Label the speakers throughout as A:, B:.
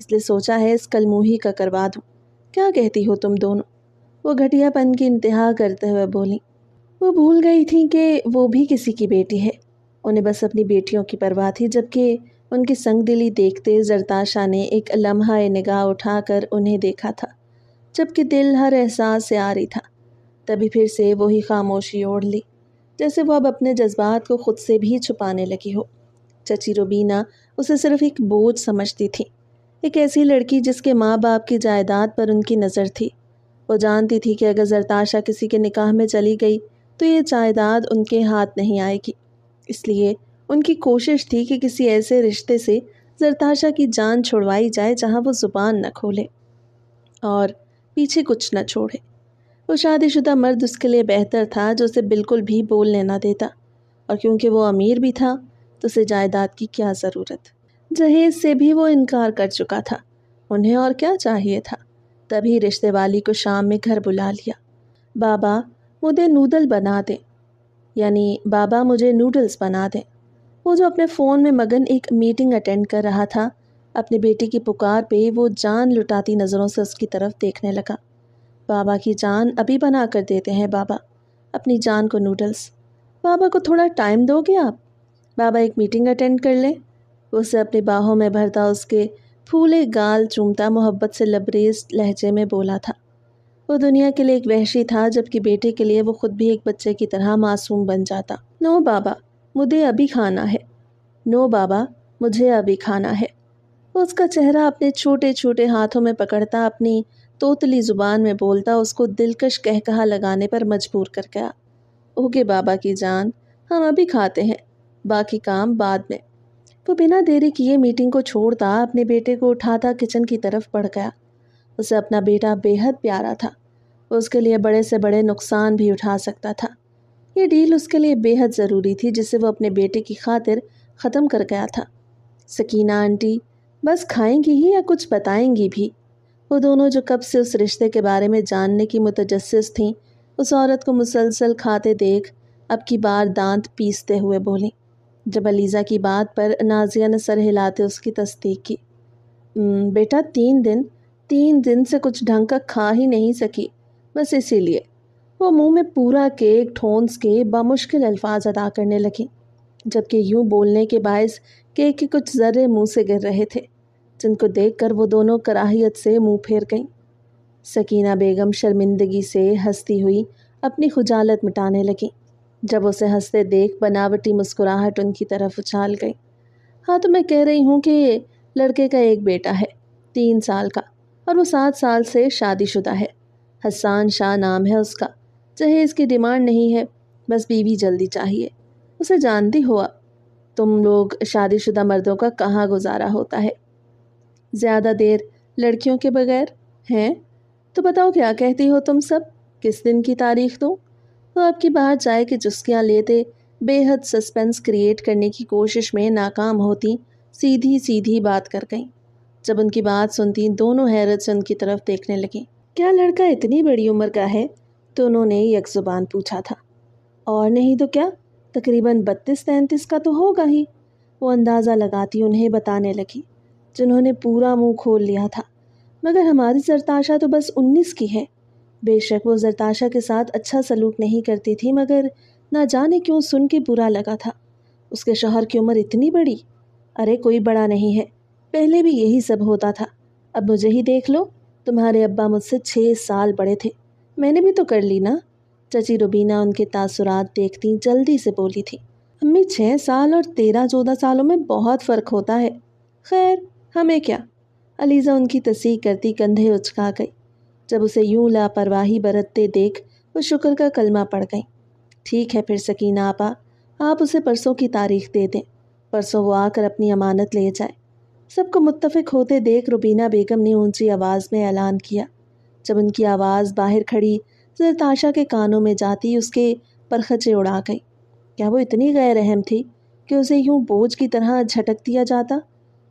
A: اس لیے سوچا ہے اس کل منہی کا کروا دوں۔ کیا کہتی ہو تم دونوں؟ وہ گھٹیا پن کی انتہا کرتے ہوئے بولی۔ وہ بھول گئی تھیں کہ وہ بھی کسی کی بیٹی ہے، انہیں بس اپنی بیٹیوں کی پرواہ تھی۔ جبکہ ان کی سنگ دلی دیکھتے زرتاشا نے ایک لمحہ نگاہ اٹھا کر انہیں دیکھا تھا، جبکہ دل ہر احساس سے آری تھا۔ تبھی پھر سے وہی خاموشی اوڑھ لی، جیسے وہ اب اپنے جذبات کو خود سے بھی چھپانے لگی ہو۔ چچی روبینہ اسے صرف ایک بوجھ سمجھتی تھی، ایک ایسی لڑکی جس کے ماں باپ کی جائیداد پر ان کی نظر تھی۔ وہ جانتی تھی کہ اگر زرتاشا کسی کے نکاح میں چلی گئی تو یہ جائیداد ان کے ہاتھ نہیں آئے گی، اس لیے ان کی کوشش تھی کہ کسی ایسے رشتے سے زرتاشا کی جان چھڑوائی جائے جہاں وہ زبان نہ کھولے اور پیچھے کچھ نہ چھوڑے۔ وہ شادی شدہ مرد اس کے لیے بہتر تھا جو اسے بالکل بھی بولنے نہ دیتا، اور کیونکہ وہ امیر بھی تھا تو اسے جائیداد کی کیا ضرورت۔ جہیز سے بھی وہ انکار کر چکا تھا، انہیں اور کیا چاہیے تھا۔ تبھی رشتے والی کو شام میں گھر بلا لیا۔ بابا مجھے نوڈل بنا دیں، یعنی بابا مجھے نوڈلز بنا دیں۔ وہ جو اپنے فون میں مگن ایک میٹنگ اٹینڈ کر رہا تھا، اپنے بیٹی کی پکار پہ وہ جان لٹاتی نظروں سے اس کی طرف دیکھنے لگا۔ بابا کی جان ابھی بنا کر دیتے ہیں بابا، اپنی جان کو نوڈلز۔ بابا کو تھوڑا ٹائم دو گے آپ؟ بابا ایک میٹنگ اٹینڈ کر لیں۔ وہ اسے اپنی باہوں میں بھرتا، اس کے پھولے گال چومتا، محبت سے لبریز لہجے میں بولا تھا۔ وہ دنیا کے لیے ایک وحشی تھا، جبکہ بیٹے کے لیے وہ خود بھی ایک بچے کی طرح معصوم بن جاتا۔ نو بابا مجھے ابھی کھانا ہے، نو بابا مجھے ابھی کھانا ہے۔ وہ اس کا چہرہ اپنے چھوٹے چھوٹے ہاتھوں میں پکڑتا، اپنی توتلی زبان میں بولتا، اس کو دلکش قہقہا لگانے پر مجبور کر گیا۔ اوکے بابا کی جان، ہم ابھی کھاتے ہیں، باقی کام بعد میں۔ وہ بنا دیری کیے میٹنگ کو چھوڑتا، اپنے بیٹے کو اٹھاتا کچن کی طرف بڑھ گیا۔ اسے اپنا بیٹا بے حد پیارا تھا، وہ اس کے لیے بڑے سے بڑے نقصان بھی اٹھا سکتا تھا۔ یہ ڈیل اس کے لیے بے حد ضروری تھی، جسے وہ اپنے بیٹے کی خاطر ختم کر گیا تھا۔ سکینہ آنٹی بس کھائیں گی ہی یا کچھ بتائیں گی بھی؟ وہ دونوں جو کب سے اس رشتے کے بارے میں جاننے کی متجسس تھیں، اس عورت کو مسلسل کھاتے دیکھ اب کی بار دانت پیستے ہوئے بولیں۔ جب علیزہ کی بات پر نازیہ نے سر ہلاتے اس کی تصدیق کی۔ بیٹا 3 دن سے کچھ ڈھنگ کا کھا ہی نہیں سکی، بس اسی لیے۔ وہ منہ میں پورا کیک ٹھونس کے بامشکل الفاظ ادا کرنے لگی، جبکہ یوں بولنے کے باعث کیک کے کچھ ذرے منہ سے گر رہے تھے، جن کو دیکھ کر وہ دونوں کراہیت سے منہ پھیر گئیں۔ سکینہ بیگم شرمندگی سے ہنستی ہوئی اپنی خجالت مٹانے لگیں، جب اسے ہنستے دیکھ بناوٹی مسکراہٹ ان کی طرف اچھال گئی۔ ہاں تو میں کہہ رہی ہوں کہ لڑکے کا ایک بیٹا ہے 3 سال کا، اور وہ 7 سال سے شادی شدہ ہے۔ حسان شاہ نام ہے اس کا۔ جہیز کی ڈیمانڈ نہیں ہے، بس بیوی جلدی چاہیے۔ اسے جانتی ہو تم لوگ شادی شدہ مردوں کا کہاں گزارا ہوتا ہے، زیادہ دیر لڑکیوں کے بغیر ہیں؟ تو بتاؤ کیا کہتی ہو تم سب، کس دن کی تاریخ دوں؟ وہ اب کی بار چائے کی چسکیاں لیتے بے حد سسپنس کریٹ کرنے کی کوشش میں ناکام ہوتی سیدھی سیدھی بات کر گئیں۔ جب ان کی بات سنتی دونوں حیرت سے ان کی طرف دیکھنے لگیں۔ کیا لڑکا اتنی بڑی عمر کا ہے؟ تو انہوں نے یک زبان پوچھا تھا۔ اور نہیں تو کیا، تقریباً 32-33 کا تو ہوگا ہی، وہ اندازہ لگاتی انہیں بتانے لگی، جنہوں نے پورا منہ کھول لیا تھا۔ مگر ہماری زرتاشا تو بس 19 کی ہے۔ بے شک وہ زرتاشا کے ساتھ اچھا سلوک نہیں کرتی تھی، مگر نہ جانے کیوں سن کے برا لگا تھا۔ اس کے شوہر کی عمر اتنی بڑی؟ ارے کوئی بڑا نہیں ہے، پہلے بھی یہی سب ہوتا تھا۔ اب مجھے ہی دیکھ لو، تمہارے ابا مجھ سے 6 سال بڑے تھے، میں نے بھی تو کر لی نا۔ چچی روبینہ ان کے تاثرات دیکھتی جلدی سے بولی تھی۔ امی 6 سال اور 13-14 سالوں میں بہت فرق ہوتا ہے۔ خیر ہمیں کیا؟ علیزہ ان کی تصحیح کرتی کندھے اچکا گئی۔ جب اسے یوں لاپرواہی برتتے دیکھ وہ شکر کا کلمہ پڑھ گئیں۔ ٹھیک ہے پھر سکینہ آپا، آپ اسے پرسوں کی تاریخ دے دیں، پرسوں وہ آ کر اپنی امانت لے جائے۔ سب کو متفق ہوتے دیکھ روبینہ بیگم نے اونچی آواز میں اعلان کیا۔ جب ان کی آواز باہر کھڑی زرتاشا کے کانوں میں جاتی اس کے پرخچے اڑا گئی۔ کیا وہ اتنی غیر رحم تھی کہ اسے یوں بوجھ کی طرح جھٹک دیا جاتا؟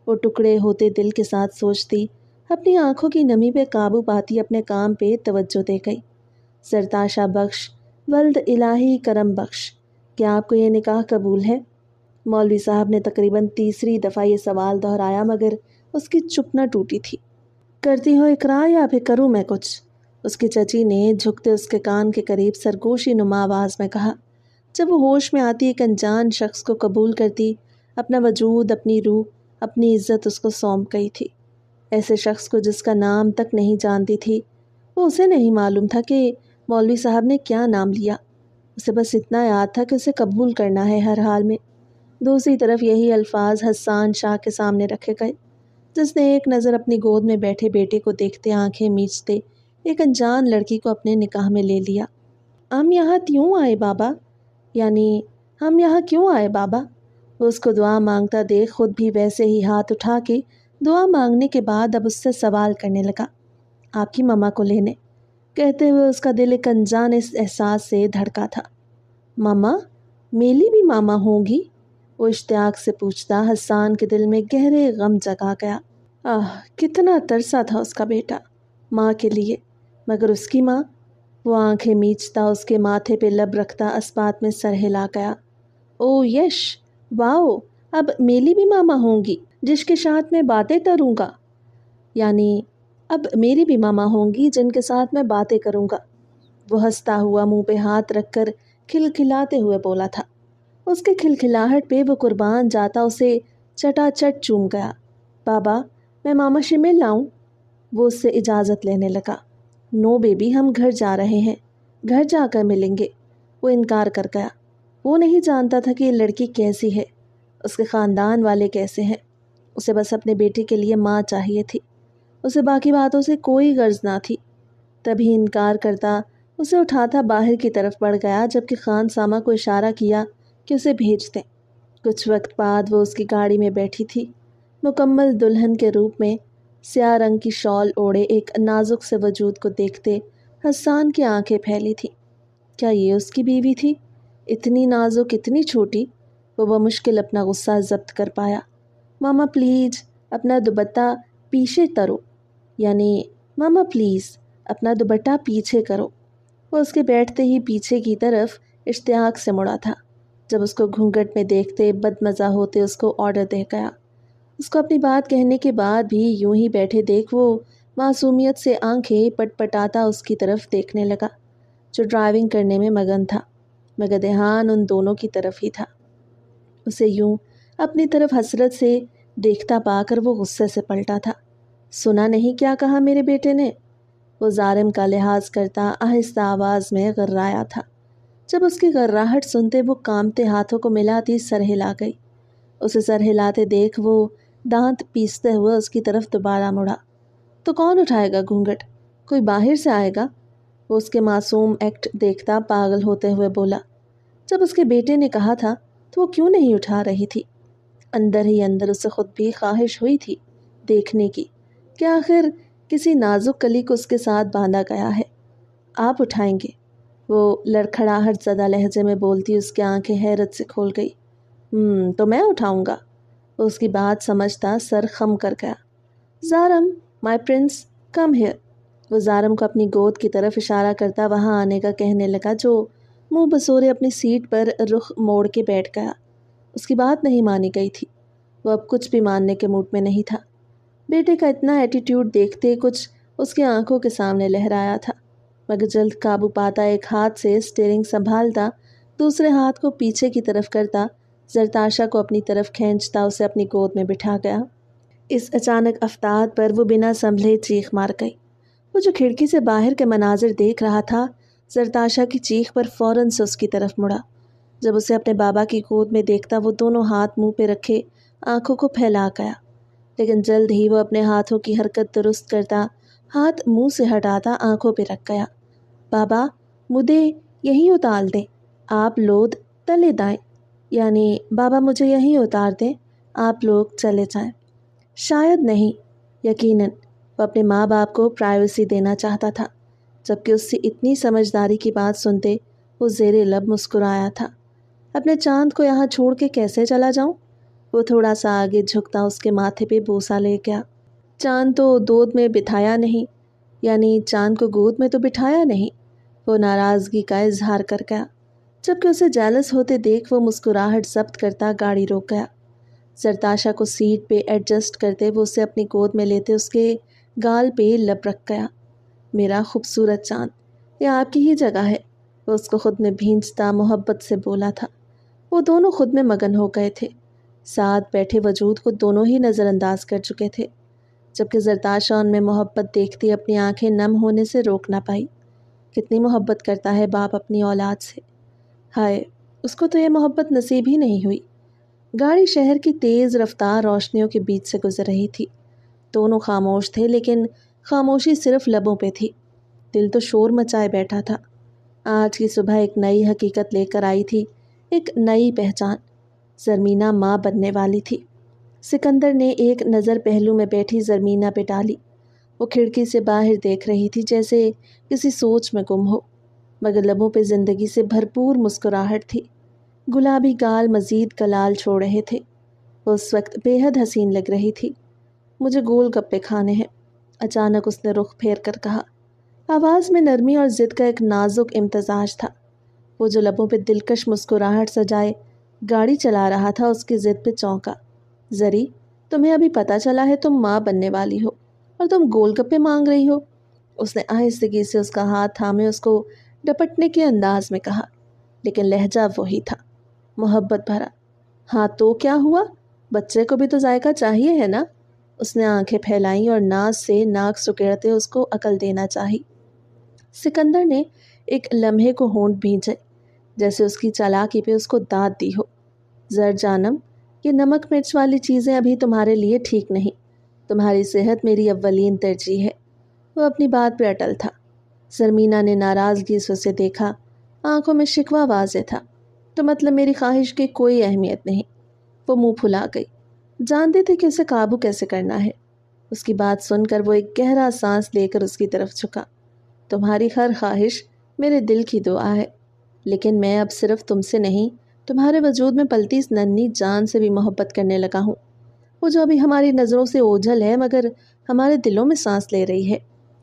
A: وہ ٹکڑے ہوتے دل کے ساتھ سوچتی، اپنی آنکھوں کی نمی پہ قابو پاتی اپنے کام پہ توجہ دے گئی۔ زرتاشا بخش، ولد الہی کرم بخش، کیا آپ کو یہ نکاح قبول ہے؟ مولوی صاحب نے تقریباً تیسری دفعہ یہ سوال دہرایا، مگر اس کی چپ نہ ٹوٹی تھی۔ کرتی ہو اقرار یا پھر کروں میں کچھ؟ اس کی چچی نے جھکتے اس کے کان کے قریب سرگوشی نما آواز میں کہا۔ جب وہ ہوش میں آتی ایک انجان شخص کو قبول کرتی، اپنا وجود، اپنی روح، اپنی عزت اس کو سونپ گئی تھی۔ ایسے شخص کو جس کا نام تک نہیں جانتی تھی۔ وہ اسے نہیں معلوم تھا کہ مولوی صاحب نے کیا نام لیا، اسے بس اتنا یاد تھا کہ اسے قبول کرنا ہے ہر حال میں۔ دوسری طرف یہی الفاظ حسان شاہ کے سامنے رکھے گئے، جس نے ایک نظر اپنی گود میں بیٹھے بیٹے کو دیکھتے آنکھیں میچتے ایک انجان لڑکی کو اپنے نکاح میں لے لیا۔ ہم یہاں کیوں آئے بابا؟ یعنی ہم یہاں کیوں آئے بابا؟ وہ اس کو دعا مانگتا دیکھ خود بھی ویسے ہی ہاتھ اٹھا کے دعا مانگنے کے بعد اب اس سے سوال کرنے لگا، آپ کی ماما کو لینے؟ کہتے ہوئے اس کا دل ایک انجان اس احساس سے دھڑکا تھا۔ ماما؟ میری بھی ماما ہوں گی؟ وہ اشتیاق سے پوچھتا حسان کے دل میں گہرے غم جگا گیا۔ کتنا ترسا تھا اس کا بیٹا ماں کے لیے، مگر اس کی ماں؟ وہ آنکھیں میچتا اس کے ماتھے پہ لب رکھتا اسبات میں سر ہلا گیا۔ او یش، واؤ، اب میری بھی ماما ہوں گی جس کے ساتھ میں باتیں کروں گا؟ یعنی اب میری بھی ماما ہوں گی جن کے ساتھ میں باتیں کروں گا؟ وہ ہنستا ہوا منہ پہ ہاتھ رکھ کر کھلکھلاتے ہوئے بولا تھا۔ اس کے کھلکھلاہٹ پہ وہ قربان جاتا اسے چٹا چٹ چوم گیا۔ بابا، میں ماما سے مل لاؤں؟ وہ اس سے اجازت لینے لگا۔ نو بیبی، ہم گھر جا رہے ہیں، گھر جا کر ملیں گے۔ وہ انکار کر گیا۔ وہ نہیں جانتا تھا کہ یہ لڑکی کیسی ہے، اس کے خاندان والے کیسے ہیں۔ اسے بس اپنے بیٹے کے لیے ماں چاہیے تھی، اسے باقی باتوں سے کوئی غرض نہ تھی۔ تبھی انکار کرتا اسے اٹھاتا باہر کی طرف بڑھ گیا، جبکہ خان سامہ کو اشارہ کیا کہ اسے بھیج دیں۔ کچھ وقت بعد وہ اس کی گاڑی میں بیٹھی تھی، مکمل دلہن کے روپ میں، سیاہ رنگ کی شال اوڑھے ایک نازک سے وجود کو دیکھتے حسان کی آنکھیں پھیلی تھیں۔ کیا یہ اس کی بیوی تھی؟ اتنی نازک، اتنی چھوٹی؟ وہ بمشکل اپنا غصہ ضبط کر پایا۔ ماما پلیز اپنا دوپٹہ پیچھے کرو، یعنی ماما پلیز اپنا دوپٹہ پیچھے کرو۔ وہ اس کے بیٹھتے ہی پیچھے کی طرف اشتیاق سے مڑا تھا۔ جب اس کو گھونگھٹ میں دیکھتے بدمزہ ہوتے اس کو آرڈر دے گیا۔ اس کو اپنی بات کہنے کے بعد بھی یوں ہی بیٹھے دیکھ وہ معصومیت سے آنکھیں پٹ پٹاتا اس کی طرف دیکھنے لگا، جو ڈرائیونگ کرنے میں مگن تھا، مگر دھیان ان دونوں کی طرف ہی تھا۔ اسے یوں اپنی طرف حسرت سے دیکھتا پا کر وہ غصے سے پلٹا تھا۔ سنا نہیں کیا کہا میرے بیٹے نے؟ وہ ظالم کا لحاظ کرتا آہستہ آواز میں غرایا تھا۔ جب اس کی غراہٹ سنتے وہ کانپتے ہاتھوں کو ملاتی سر ہلا گئی۔ اسے سر ہلاتے دیکھ وہ دانت پیستے ہوئے اس کی طرف دوبارہ مڑا۔ تو کون اٹھائے گا گھونگھٹ؟ کوئی باہر سے آئے گا؟ وہ اس کے معصوم ایکٹ دیکھتا پاگل ہوتے ہوئے بولا۔ جب اس کے بیٹے نے کہا تھا تو وہ کیوں نہیں اٹھا رہی تھی؟ اندر ہی اندر اسے خود بھی خواہش ہوئی تھی دیکھنے کی کہ آخر کسی نازک کلی کو اس کے ساتھ باندھا گیا ہے۔ آپ اٹھائیں گے؟ وہ لڑکھڑاہٹ زدہ لہجے میں بولتی اس کی آنکھیں حیرت سے کھول گئی۔ تو میں اٹھاؤں گا۔ وہ اس کی بات سمجھتا سر خم کر گیا۔ زارم، مائی پرنس، کم ہیئر۔ وہ زارم کو اپنی گود کی طرف اشارہ کرتا وہاں آنے کا کہنے لگا، جو منہ بسورے اپنی سیٹ پر رخ موڑ کے بیٹھ گیا۔ اس کی بات نہیں مانی گئی تھی۔ وہ اب کچھ بھی ماننے کے موڈ میں نہیں تھا۔ بیٹے کا اتنا ایٹیٹیوڈ دیکھتے کچھ اس کی آنکھوں کے سامنے لہرایا تھا، مگر جلد قابو پاتا ایک ہاتھ سے اسٹیئرنگ سنبھالتا، دوسرے ہاتھ کو پیچھے کی طرف کرتا، زرتاشا کو اپنی طرف کھینچتا اسے اپنی گود میں بٹھا گیا۔ اس اچانک افتاد پر وہ بنا سنبھلے چیخ مار گئی۔ وہ جو کھڑکی سے باہر کے مناظر دیکھ رہا تھا، زرتاشا کی چیخ پر فوراً سے اس کی طرف مڑا۔ جب اسے اپنے بابا کی گود میں دیکھتا وہ دونوں ہاتھ منہ پہ رکھے آنکھوں کو پھیلا گیا، لیکن جلد ہی وہ اپنے ہاتھوں کی حرکت درست کرتا ہاتھ منہ سے ہٹاتا آنکھوں پہ رکھ گیا۔ بابا، مجھے یہیں اتار دیں، آپ لوگ تلے دائیں، یعنی بابا مجھے یہیں اتار دیں، آپ لوگ چلے جائیں۔ شاید نہیں، یقیناً وہ اپنے ماں باپ کو پرائیویسی دینا چاہتا تھا، جبکہ اس سے اتنی سمجھداری کی بات سنتے وہ زیر لب مسکرایا تھا۔ اپنے چاند کو یہاں چھوڑ کے کیسے چلا جاؤں؟ وہ تھوڑا سا آگے جھکتا اس کے ماتھے پہ بوسہ لے گیا۔ چاند تو گود میں بٹھایا نہیں، یعنی چاند کو گود میں تو بٹھایا نہیں، وہ ناراضگی کا اظہار کر گیا۔ جبکہ اسے جیلس ہوتے دیکھ وہ مسکراہٹ ضبط کرتا گاڑی روک گیا۔ زرتاشا کو سیٹ پہ ایڈجسٹ کرتے وہ اسے اپنی گود میں لیتے اس کے گال پہ لب رکھ گیا۔ میرا خوبصورت چاند، یہ آپ کی ہی جگہ ہے، وہ اس کو خود میں بھینچتا محبت سے بولا تھا۔ وہ دونوں خود میں مگن ہو گئے تھے، ساتھ بیٹھے وجود کو دونوں ہی نظر انداز کر چکے تھے، جبکہ زرتاشا ان میں محبت دیکھتی اپنی آنکھیں نم ہونے سے روک نہ پائی۔ کتنی محبت کرتا ہے باپ اپنی اولاد سے، ہائے اس کو تو یہ محبت نصیب ہی نہیں ہوئی۔ گاڑی شہر کی تیز رفتار روشنیوں کے بیچ سے گزر رہی تھی۔ دونوں خاموش تھے، لیکن خاموشی صرف لبوں پہ تھی، دل تو شور مچائے بیٹھا تھا۔ آج کی صبح ایک نئی حقیقت لے کر آئی تھی، ایک نئی پہچان۔ زرمینہ ماں بننے والی تھی۔ سکندر نے ایک نظر پہلو میں بیٹھی زرمینہ پہ ڈالی۔ وہ کھڑکی سے باہر دیکھ رہی تھی جیسے کسی سوچ میں گم ہو، مگر لبوں پہ زندگی سے بھرپور مسکراہٹ تھی۔ گلابی گال مزید کلال چھوڑ رہے تھے۔ وہ اس وقت بے حد حسین لگ رہی تھی۔ مجھے گول گپے کھانے ہیں، اچانک اس نے رخ پھیر کر کہا۔ آواز میں نرمی اور ضد کا ایک نازک امتزاج تھا۔ وہ جو لبوں پہ دلکش مسکراہٹ سجائے گاڑی چلا رہا تھا اس کی ضد پہ چونکا۔ زری، تمہیں ابھی پتہ چلا ہے تم ماں بننے والی ہو اور تم گول گپے مانگ رہی ہو؟ اس نے آہستگی سے اس کا ہاتھ تھامے اس کو ڈپٹنے کے انداز میں کہا، لیکن لہجہ وہی تھا، محبت بھرا۔ ہاں تو کیا ہوا؟ بچے کو بھی تو ذائقہ چاہیے ہے نا؟ اس نے آنکھیں پھیلائیں اور ناز سے ناک سکیڑتے اس کو عقل دینا چاہی۔ سکندر نے ایک لمحے کو ہونٹ بھینچے، جیسے اس کی چالاکی پہ اس کو داد دی ہو۔ زر جانم، یہ نمک مرچ والی چیزیں ابھی تمہارے لیے ٹھیک نہیں، تمہاری صحت میری اولین ترجیح ہے۔ وہ اپنی بات پہ اٹل تھا۔ زرمینہ نے ناراضگی سے اسے دیکھا، آنکھوں میں شکوہ واضح تھا۔ تو مطلب میری خواہش کی کوئی اہمیت نہیں؟ وہ منہ پھلا گئی، جانتے تھے کہ اسے قابو کیسے کرنا ہے۔ اس کی بات سن کر وہ ایک گہرا سانس لے کر اس کی طرف جھکا۔ تمہاری ہر خواہش میرے دل کی دعا ہے، لیکن میں اب صرف تم سے نہیں، تمہارے وجود میں پلتی اس ننھی جان سے بھی محبت کرنے لگا ہوں، وہ جو ابھی ہماری نظروں سے اوجھل ہے مگر ہمارے دلوں میں سانس لے رہی ہے۔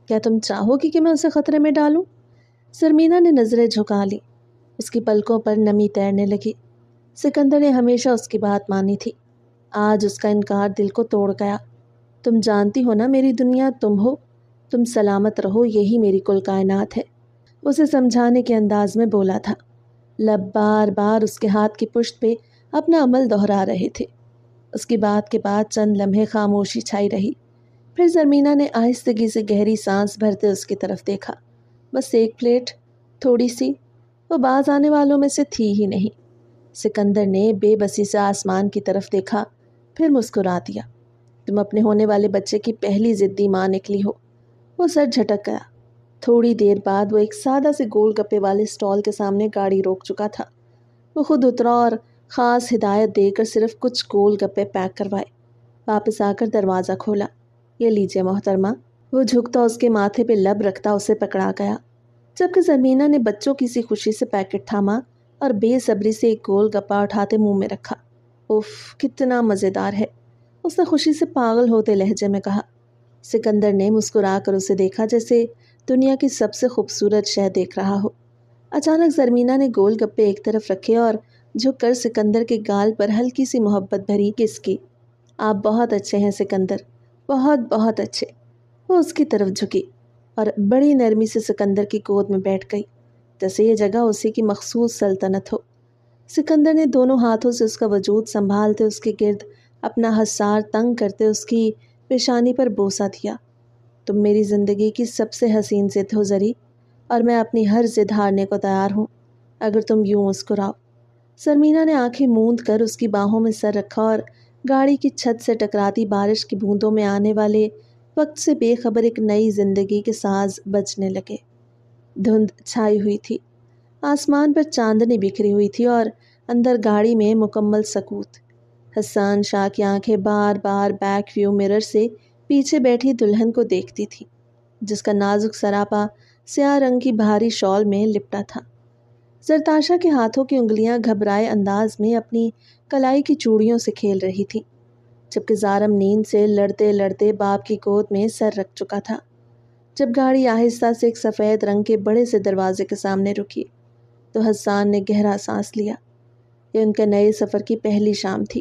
A: کیا تم چاہو گی کہ میں اسے خطرے میں ڈالوں؟ زرمینہ نے نظریں جھکا لی، اس کی پلکوں پر نمی تیرنے لگی۔ سکندر نے ہمیشہ اس کی بات مانی تھی، آج اس کا انکار دل کو توڑ گیا۔ تم جانتی ہو نا میری دنیا تم ہو، تم سلامت رہو یہی میری کل کائنات ہے، اسے سمجھانے کے انداز میں بولا تھا۔ لب بار بار اس کے ہاتھ کی پشت پہ اپنا عمل دہرا رہے تھے۔ اس کی بات کے بعد چند لمحے خاموشی چھائی رہی، پھر زرمینہ نے آہستگی سے گہری سانس بھرتے اس کی طرف دیکھا۔ بس ایک پلیٹ، تھوڑی سی، وہ باز آنے والوں میں سے تھی ہی نہیں۔ سکندر نے بے بسی سے آسمان کی طرف دیکھا، پھر مسکرا دیا۔ تم اپنے ہونے والے بچے کی پہلی ضدی ماں نکلی ہو۔ وہ سر جھٹک گیا۔ تھوڑی دیر بعد وہ ایک سادہ سے گول گپے والے اسٹال کے سامنے گاڑی روک چکا تھا۔ وہ خود اترا اور خاص ہدایت دے کر صرف کچھ گول گپے پیک کروائے۔ واپس آ کر دروازہ کھولا۔ یہ لیجیے محترمہ۔ وہ جھکتا اس کے ماتھے پہ لب رکھتا اسے پکڑا گیا، جبکہ زرمینہ نے بچوں کی سی خوشی سے پیکٹ تھاما اور بے صبری سے ایک گول گپا اٹھاتے منہ میں رکھا۔ اف، کتنا مزیدار ہے، اس نے خوشی سے پاگل ہوتے لہجے میں کہا۔ سکندر نے مسکرا کر اسے دیکھا جیسے دنیا کی سب سے خوبصورت شے دیکھ رہا ہو۔ اچانک زرمینہ نے گول گپے ایک طرف رکھے اور جھک کر سکندر کے گال پر ہلکی سی محبت بھری کس کی۔ آپ بہت اچھے ہیں سکندر، بہت بہت اچھے۔ وہ اس کی طرف جھکی اور بڑی نرمی سے سکندر کی گود میں بیٹھ گئی، جیسے یہ جگہ اسی کی مخصوص سلطنت ہو۔ سکندر نے دونوں ہاتھوں سے اس کا وجود سنبھالتے اس کے گرد اپنا حصار تنگ کرتے اس کی پیشانی پر بوسہ دیا۔ تم میری زندگی کی سب سے حسین ضد ہو زری، اور میں اپنی ہر ضد ہارنے کو تیار ہوں اگر تم یوں مسکراؤ۔ زرمینہ نے آنکھیں موند کر اس کی باہوں میں سر رکھا اور گاڑی کی چھت سے ٹکراتی بارش کی بوندوں میں آنے والے وقت سے بے خبر ایک نئی زندگی کے ساز بجنے لگے۔ دھند چھائی ہوئی تھی، آسمان پر چاندنی بکھری ہوئی تھی اور اندر گاڑی میں مکمل سکوت۔ حسان شاہ کی آنکھیں بار بار بیک ویو مرر سے پیچھے بیٹھی دلہن کو دیکھتی تھی، جس کا نازک سراپا سیاہ رنگ کی بھاری شال میں لپٹا تھا۔ زرتاشا کے ہاتھوں کی انگلیاں گھبرائے انداز میں اپنی کلائی کی چوڑیوں سے کھیل رہی تھیں، جبکہ زارم نیند سے لڑتے لڑتے باپ کی گود میں سر رکھ چکا تھا۔ جب گاڑی آہستہ سے ایک سفید رنگ کے بڑے سے دروازے کے سامنے رکی تو حسان نے گہرا سانس لیا۔ یہ ان کے نئے سفر کی پہلی شام تھی۔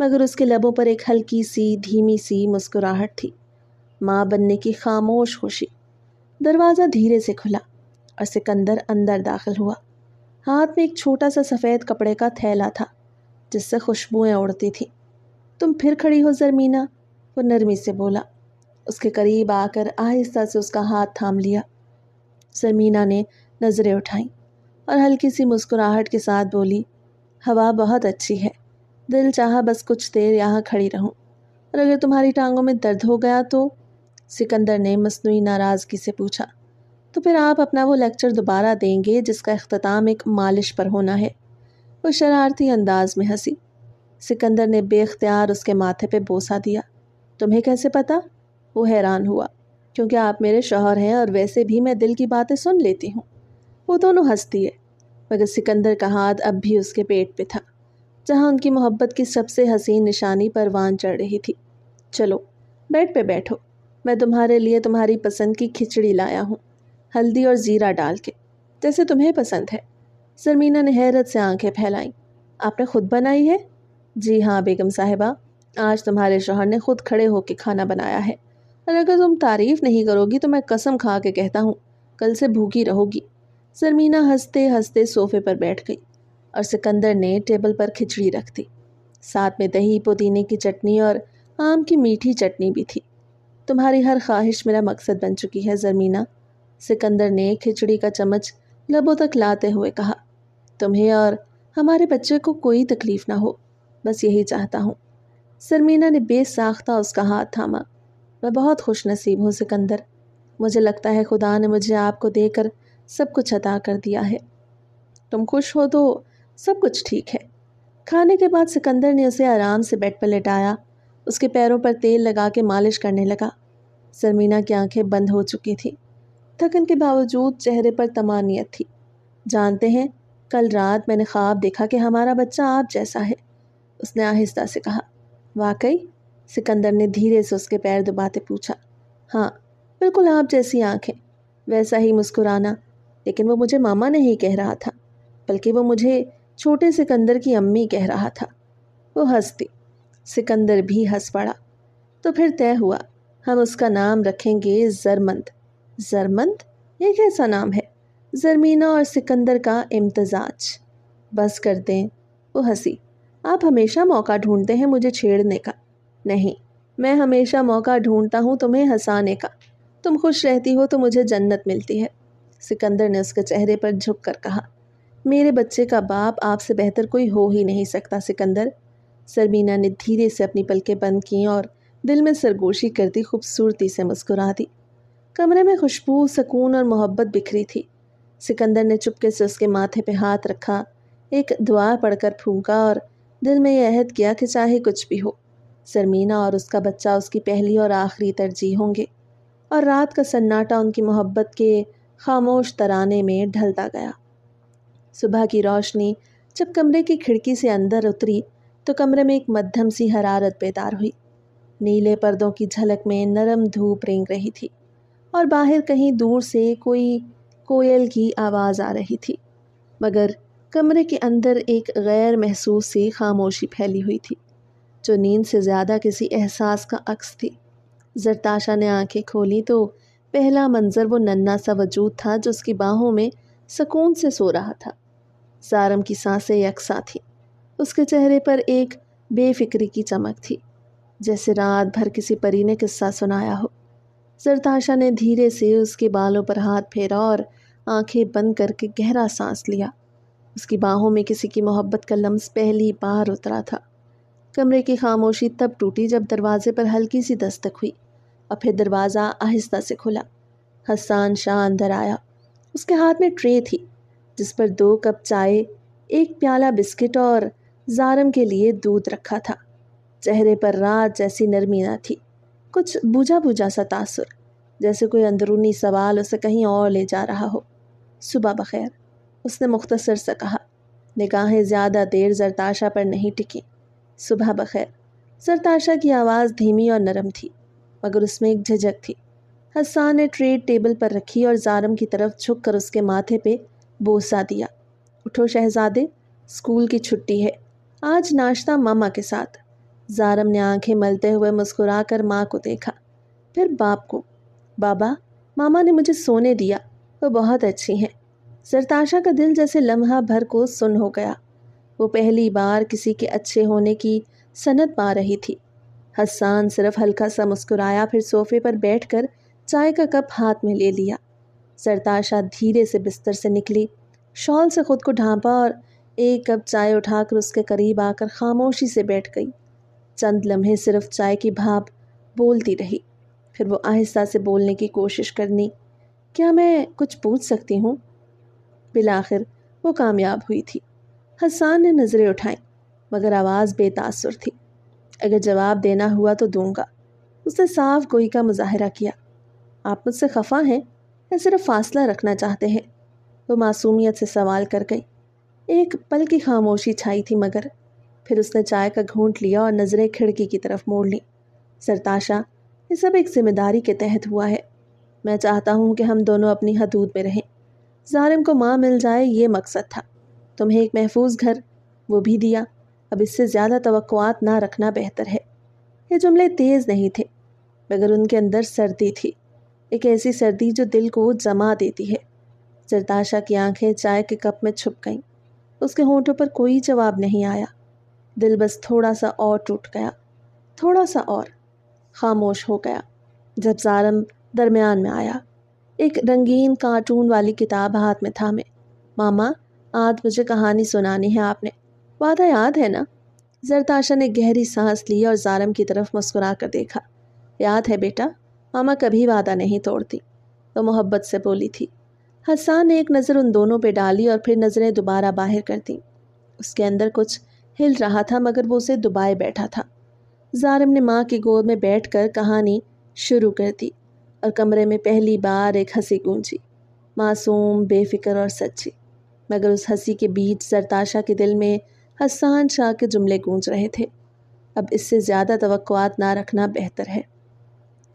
A: مگر اس کے لبوں پر ایک ہلکی سی دھیمی سی مسکراہٹ تھی، ماں بننے کی خاموش خوشی۔ دروازہ دھیرے سے کھلا اور سکندر اندر داخل ہوا۔ ہاتھ میں ایک چھوٹا سا سفید کپڑے کا تھیلا تھا جس سے خوشبوئیں اڑتی تھیں۔ تم پھر کھڑی ہو زرمینہ، وہ نرمی سے بولا۔ اس کے قریب آ کر آہستہ سے اس کا ہاتھ تھام لیا۔ زرمینہ نے نظریں اٹھائیں اور ہلکی سی مسکراہٹ کے ساتھ بولی، ہوا بہت اچھی ہے، دل چاہا بس کچھ دیر یہاں کھڑی رہوں، اور اگر تمہاری ٹانگوں میں درد ہو گیا تو؟ سکندر نے مصنوعی ناراضگی سے پوچھا۔ تو پھر آپ اپنا وہ لیکچر دوبارہ دیں گے جس کا اختتام ایک مالش پر ہونا ہے؟ وہ شرارتی انداز میں ہنسی۔ سکندر نے بے اختیار اس کے ماتھے پہ بوسہ دیا۔ تمہیں کیسے پتا؟ وہ حیران ہوا۔ کیونکہ آپ میرے شوہر ہیں اور ویسے بھی میں دل کی باتیں سن لیتی ہوں۔ وہ دونوں ہنس دیے، مگر سکندر کا ہاتھ اب بھی اس کے پیٹ پہ تھا جہاں ان کی محبت کی سب سے حسین نشانی پروان چڑھ رہی تھی۔ چلو بیڈ پہ بیٹھو، میں تمہارے لیے تمہاری پسند کی کھچڑی لایا ہوں، ہلدی اور زیرہ ڈال کے، جیسے تمہیں پسند ہے۔ زرمینہ نے حیرت سے آنکھیں پھیلائیں۔ آپ نے خود بنائی ہے؟ جی ہاں بیگم صاحبہ، آج تمہارے شوہر نے خود کھڑے ہو کے کھانا بنایا ہے، اور اگر تم تعریف نہیں کرو گی تو میں قسم کھا کے کہتا ہوں کل سے بھوکی رہو گی۔ زرمینہ ہنستے ہنستے صوفے پر بیٹھ گئی اور سکندر نے ٹیبل پر کھچڑی رکھ دی۔ ساتھ میں دہی، پودینے کی چٹنی اور آم کی میٹھی چٹنی بھی تھی۔ تمہاری ہر خواہش میرا مقصد بن چکی ہے زرمینہ، سکندر نے کھچڑی کا چمچ لبوں تک لاتے ہوئے کہا۔ تمہیں اور ہمارے بچے کو کوئی تکلیف نہ ہو، بس یہی چاہتا ہوں۔ زرمینہ نے بے ساختہ اس کا ہاتھ تھاما۔ میں بہت خوش نصیب ہوں سکندر، مجھے لگتا ہے خدا نے مجھے آپ کو دے کر سب کچھ عطا کر دیا ہے۔ تم خوش ہو تو سب کچھ ٹھیک ہے۔ کھانے کے بعد سکندر نے اسے آرام سے بیڈ پر لٹایا، اس کے پیروں پر تیل لگا کے مالش کرنے لگا۔ زرمینہ کی آنکھیں بند ہو چکی تھیں، تھکن کے باوجود چہرے پر طمانینت تھی۔ جانتے ہیں، کل رات میں نے خواب دیکھا کہ ہمارا بچہ آپ جیسا ہے، اس نے آہستہ سے کہا۔ واقعی؟ سکندر نے دھیرے سے اس کے پیر دباتے پوچھا۔ ہاں، بالکل آپ جیسی آنکھیں، ویسا ہی مسکرانا، لیکن وہ مجھے ماما نہیں کہہ رہا تھا، بلکہ وہ مجھے چھوٹے سکندر کی امی کہہ رہا تھا۔ وہ ہنس دی۔ سکندر بھی ہنس پڑا۔ تو پھر طے ہوا، ہم اس کا نام رکھیں گے زرمند۔ زرمند؟ یہ کیسا نام ہے؟ زرمینہ اور سکندر کا امتزاج۔ بس کر دیں، وہ ہنسی۔ آپ ہمیشہ موقع ڈھونڈتے ہیں مجھے چھیڑنے کا۔ نہیں، میں ہمیشہ موقع ڈھونڈتا ہوں تمہیں ہنسانے کا۔ تم خوش رہتی ہو تو مجھے جنت ملتی ہے۔ سکندر نے اس کے چہرے پر جھک کر کہا۔ میرے بچے کا باپ آپ سے بہتر کوئی ہو ہی نہیں سکتا سکندر۔ زرمینہ نے دھیرے سے اپنی پلکیں بند کیں اور دل میں سرگوشی کرتی خوبصورتی سے مسکرا دی۔ کمرے میں خوشبو، سکون اور محبت بکھری تھی۔ سکندر نے چپکے سے اس کے ماتھے پہ ہاتھ رکھا، ایک دعا پڑھ کر پھونکا اور دل میں یہ عہد کیا کہ چاہے کچھ بھی ہو، زرمینہ اور اس کا بچہ اس کی پہلی اور آخری ترجیح ہوں گے۔ اور رات کا سناٹا ان کی محبت کے خاموش ترانے میں ڈھلتا گیا۔ صبح کی روشنی جب کمرے کی کھڑکی سے اندر اتری تو کمرے میں ایک مدھم سی حرارت بیدار ہوئی۔ نیلے پردوں کی جھلک میں نرم دھوپ رینگ رہی تھی اور باہر کہیں دور سے کوئی کوئل کی آواز آ رہی تھی، مگر کمرے کے اندر ایک غیر محسوس سی خاموشی پھیلی ہوئی تھی جو نیند سے زیادہ کسی احساس کا عکس تھی۔ زرتاشا نے آنکھیں کھولی تو پہلا منظر وہ ننھا سا وجود تھا جو اس کی باہوں میں سکون سے سو رہا تھا۔ زارم کی سانسیں یکساں تھیں، اس کے چہرے پر ایک بے فکری کی چمک تھی، جیسے رات بھر کسی پری نے قصہ سنایا ہو۔ زرتاشا نے دھیرے سے اس کے بالوں پر ہاتھ پھیرا اور آنکھیں بند کر کے گہرا سانس لیا۔ اس کی باہوں میں کسی کی محبت کا لمس پہلی بار اترا تھا۔ کمرے کی خاموشی تب ٹوٹی جب دروازے پر ہلکی سی دستک ہوئی اور پھر دروازہ آہستہ سے کھلا۔ حسان شاہ اندر آیا۔ اس کے ہاتھ میں ٹرے تھی جس پر 2 کپ چائے، 1 پیالہ بسکٹ اور زارم کے لیے دودھ رکھا تھا۔ چہرے پر رات جیسی نرمی نہ تھی، کچھ بوجھا بوجھا سا تاثر، جیسے کوئی اندرونی سوال اسے کہیں اور لے جا رہا ہو۔ صبح بخیر، اس نے مختصر سے کہا۔ نگاہیں زیادہ دیر زرتاشا پر نہیں ٹکی۔ صبح بخیر۔ زرتاشا کی آواز دھیمی اور نرم تھی، مگر اس میں ایک جھجک تھی۔ حسان نے ٹرے ٹیبل پر رکھی اور زارم کی طرف جھک کر اس کے ماتھے پہ بوسہ دیا۔ اٹھو شہزادے، اسکول کی چھٹی ہے، آج ناشتہ ماما کے ساتھ۔ زارم نے آنکھیں ملتے ہوئے مسکرا کر ماں کو دیکھا، پھر باپ کو۔ بابا، ماما نے مجھے سونے دیا، وہ بہت اچھی ہیں۔ زرتاشا کا دل جیسے لمحہ بھر کو سن ہو گیا۔ وہ پہلی بار کسی کے اچھے ہونے کی سند پا رہی تھی۔ حسان صرف ہلکا سا مسکرایا، پھر صوفے پر بیٹھ کر چائے کا کپ ہاتھ میں لے لیا۔ زرتاشا دھیرے سے بستر سے نکلی، شال سے خود کو ڈھانپا اور ایک کپ چائے اٹھا کر اس کے قریب آ کر خاموشی سے بیٹھ گئی۔ چند لمحے صرف چائے کی بھاپ بولتی رہی، پھر وہ آہستہ سے بولنے کی کوشش کرنی، کیا میں کچھ پوچھ سکتی ہوں؟ بالآخر وہ کامیاب ہوئی تھی۔ حسان نے نظریں اٹھائیں، مگر آواز بے تاثر تھی۔ اگر جواب دینا ہوا تو دوں گا۔ اس نے صاف گوئی کا مظاہرہ کیا۔ آپ مجھ سے خفا ہیں یا صرف فاصلہ رکھنا چاہتے ہیں؟ وہ معصومیت سے سوال کر گئی۔ ایک پل کی خاموشی چھائی تھی، مگر پھر اس نے چائے کا گھونٹ لیا اور نظریں کھڑکی کی طرف موڑ لیں۔ زرتاشا، یہ سب ایک ذمہ داری کے تحت ہوا ہے۔ میں چاہتا ہوں کہ ہم دونوں اپنی حدود میں رہیں۔ ظالم کو ماں مل جائے، یہ مقصد تھا۔ تمہیں ایک محفوظ گھر، وہ بھی دیا۔ اب اس سے زیادہ توقعات نہ رکھنا بہتر ہے۔ یہ جملے تیز نہیں تھے، مگر ان کے اندر سردی تھی، ایک ایسی سردی جو دل کو جما دیتی ہے۔ زرتاشا کی آنکھیں چائے کے کپ میں چھپ گئیں۔ اس کے ہونٹوں پر کوئی جواب نہیں آیا۔ دل بس تھوڑا سا اور ٹوٹ گیا، تھوڑا سا اور۔ خاموش ہو گیا جب ظالم درمیان میں آیا، ایک رنگین کارٹون والی کتاب ہاتھ میں تھامے۔ ماما، آج مجھے کہانی سنانی ہے آپ نے، وعدہ یاد ہے نا؟ زرتاشا نے گہری سانس لی اور ظالم کی طرف مسکرا کر دیکھا۔ یاد ہے بیٹا، ماما کبھی وعدہ نہیں توڑتی، وہ محبت سے بولی تھی۔ حسان نے ایک نظر ان دونوں پہ ڈالی اور پھر نظریں دوبارہ باہر کر دیں۔ اس کے اندر کچھ ہل رہا تھا، مگر وہ اسے دبائے بیٹھا تھا۔ ظالم نے ماں کی گود میں بیٹھ کر کہانی شروع کر دی، اور کمرے میں پہلی بار ایک ہنسی گونجی، معصوم، بے فکر اور سچی۔ مگر اس ہنسی کے بیچ زرتاشا کے دل میں حسان شاہ کے جملے گونج رہے تھے، اب اس سے زیادہ توقعات نہ رکھنا بہتر ہے۔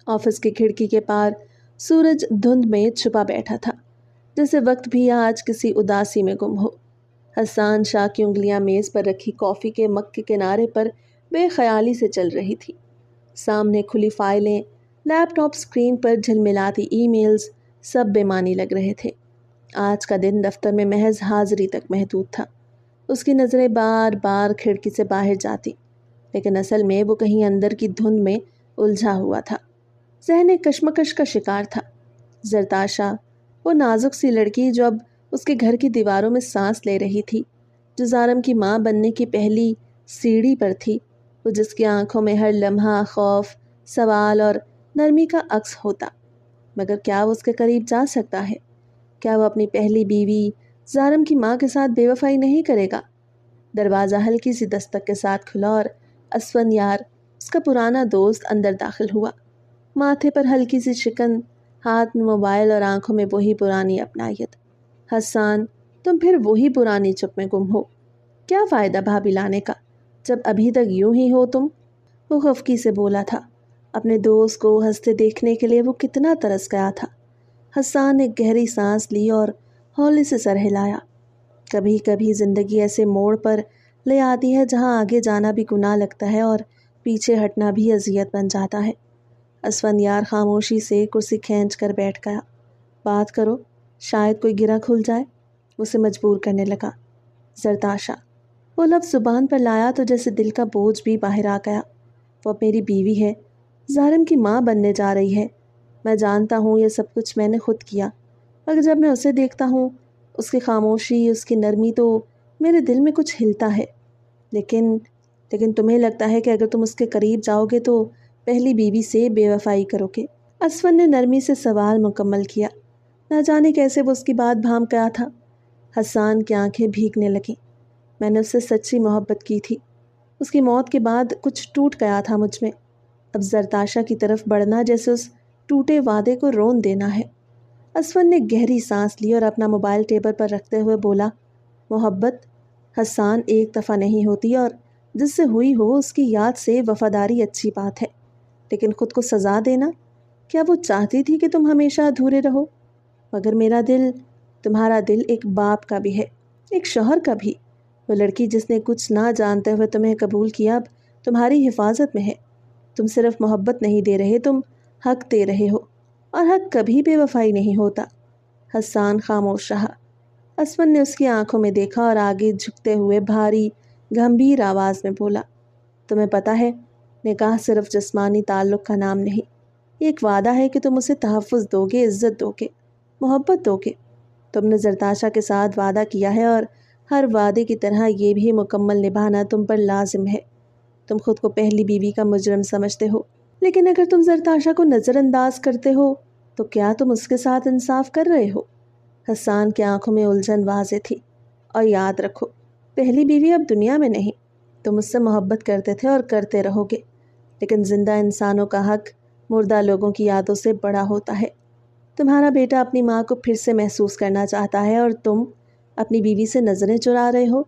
A: آفس کی کھڑکی کے پار سورج دھند میں چھپا بیٹھا تھا، جیسے وقت بھی آج کسی اداسی میں گم ہو۔ حسان شاہ کی انگلیاں میز پر رکھی کافی کے مگ کے کنارے پر بے خیالی سے چل رہی تھی۔ سامنے کھلی فائلیں، لیپ ٹاپ اسکرین پر جھلملاتی ای میلز، سب بے معنی لگ رہے تھے۔ آج کا دن دفتر میں محض حاضری تک محدود تھا۔ اس کی نظریں بار بار کھڑکی سے باہر جاتی، لیکن اصل میں وہ کہیں اندر کی دھند میں الجھا ہوا تھا، ذہن ایک کشمکش کا شکار تھا۔ زرتاشا، وہ نازک سی لڑکی جو اب اس کے گھر کی دیواروں میں سانس لے رہی تھی، جو ظالم کی ماں بننے کی پہلی سیڑھی پر تھی، وہ جس کی آنکھوں میں ہر لمحہ خوف، سوال اور نرمی کا عکس ہوتا۔ مگر کیا وہ اس کے قریب جا سکتا ہے؟ کیا وہ اپنی پہلی بیوی ظالم کی ماں کے ساتھ بے وفائی نہیں کرے گا؟ دروازہ ہلکی سی دستک کے ساتھ کھلا اور اسفندیار، اس کا پرانا دوست، اندر داخل ہوا۔ ماتھے پر ہلکی سی شکن، ہاتھ میں موبائل اور آنکھوں میں وہی پرانی اپنائیت۔ حسان، تم پھر وہی پرانی چپ میں گم ہو۔ کیا فائدہ بھابھی لانے کا، جب ابھی تک یوں ہی ہو تم؟ وہ خفگی سے بولا تھا۔ اپنے دوست کو ہنستے دیکھنے کے لیے وہ کتنا ترس گیا تھا۔ حسان نے گہری سانس لی اور ہولے سے سر ہلایا۔ کبھی کبھی زندگی ایسے موڑ پر لے آتی ہے جہاں آگے جانا بھی گناہ لگتا ہے اور پیچھے ہٹنا بھی اذیت بن جاتا ہے۔ اسفندیار خاموشی سے کرسی کھینچ کر بیٹھ گیا۔ بات کرو، شاید کوئی گرہ کھل جائے، اسے مجبور کرنے لگا۔ زرتاشا، وہ لفظ زبان پر لایا تو جیسے دل کا بوجھ بھی باہر آ گیا۔ وہ اب میری بیوی ہے، ظالم کی ماں بننے جا رہی ہے۔ میں جانتا ہوں یہ سب کچھ میں نے خود کیا، مگر جب میں اسے دیکھتا ہوں، اس کی خاموشی، اس کی نرمی، تو میرے دل میں کچھ ہلتا ہے۔ لیکن تمہیں لگتا ہے کہ اگر تم اس کے قریب جاؤ گے تو پہلی بیوی سے بے وفائی کرو گے؟ اسفن نے نرمی سے سوال مکمل کیا۔ نہ جانے کیسے وہ اس کی بات بھانپ گیا تھا۔ حسان کی آنکھیں بھیگنے لگیں۔ میں نے اس سے سچی محبت کی تھی، اس کی موت کے بعد کچھ ٹوٹ گیا تھا مجھ میں۔ اب زرتاشا کی طرف بڑھنا جیسے اس ٹوٹے وعدے کو رون دینا ہے۔ اسفن نے گہری سانس لی اور اپنا موبائل ٹیبل پر رکھتے ہوئے بولا، محبت، حسان، ایک دفعہ نہیں ہوتی، اور جس سے ہوئی ہو اس کی یاد سے وفاداری اچھی بات ہے، لیکن خود کو سزا دینا، کیا وہ چاہتی تھی کہ تم ہمیشہ ادھورے رہو؟ مگر میرا دل، تمہارا دل ایک باپ کا بھی ہے، ایک شوہر کا بھی۔ وہ لڑکی جس نے کچھ نہ جانتے ہوئے تمہیں قبول کیا، اب تمہاری حفاظت میں ہے۔ تم صرف محبت نہیں دے رہے، تم حق دے رہے ہو، اور حق کبھی بے وفائی نہیں ہوتا۔ حسان خاموش رہا۔ اسفن نے اس کی آنکھوں میں دیکھا اور آگے جھکتے ہوئے بھاری گمبھیر آواز میں بولا، تمہیں پتہ ہے نکاح صرف جسمانی تعلق کا نام نہیں، یہ ایک وعدہ ہے کہ تم اسے تحفظ دو گے، عزت دو گے، محبت دو گے۔ تم نے زرتاشا کے ساتھ وعدہ کیا ہے، اور ہر وعدے کی طرح یہ بھی مکمل نبھانا تم پر لازم ہے۔ تم خود کو پہلی بیوی کا مجرم سمجھتے ہو، لیکن اگر تم زرتاشا کو نظر انداز کرتے ہو تو کیا تم اس کے ساتھ انصاف کر رہے ہو؟ حسان کی آنکھوں میں الجھن واضح تھی۔ اور یاد رکھو، پہلی بیوی اب دنیا میں نہیں۔ تم اس سے محبت کرتے تھے اور کرتے رہو گے، لیکن زندہ انسانوں کا حق مردہ لوگوں کی یادوں سے بڑا ہوتا ہے۔ تمہارا بیٹا اپنی ماں کو پھر سے محسوس کرنا چاہتا ہے، اور تم اپنی بیوی سے نظریں چرا رہے ہو۔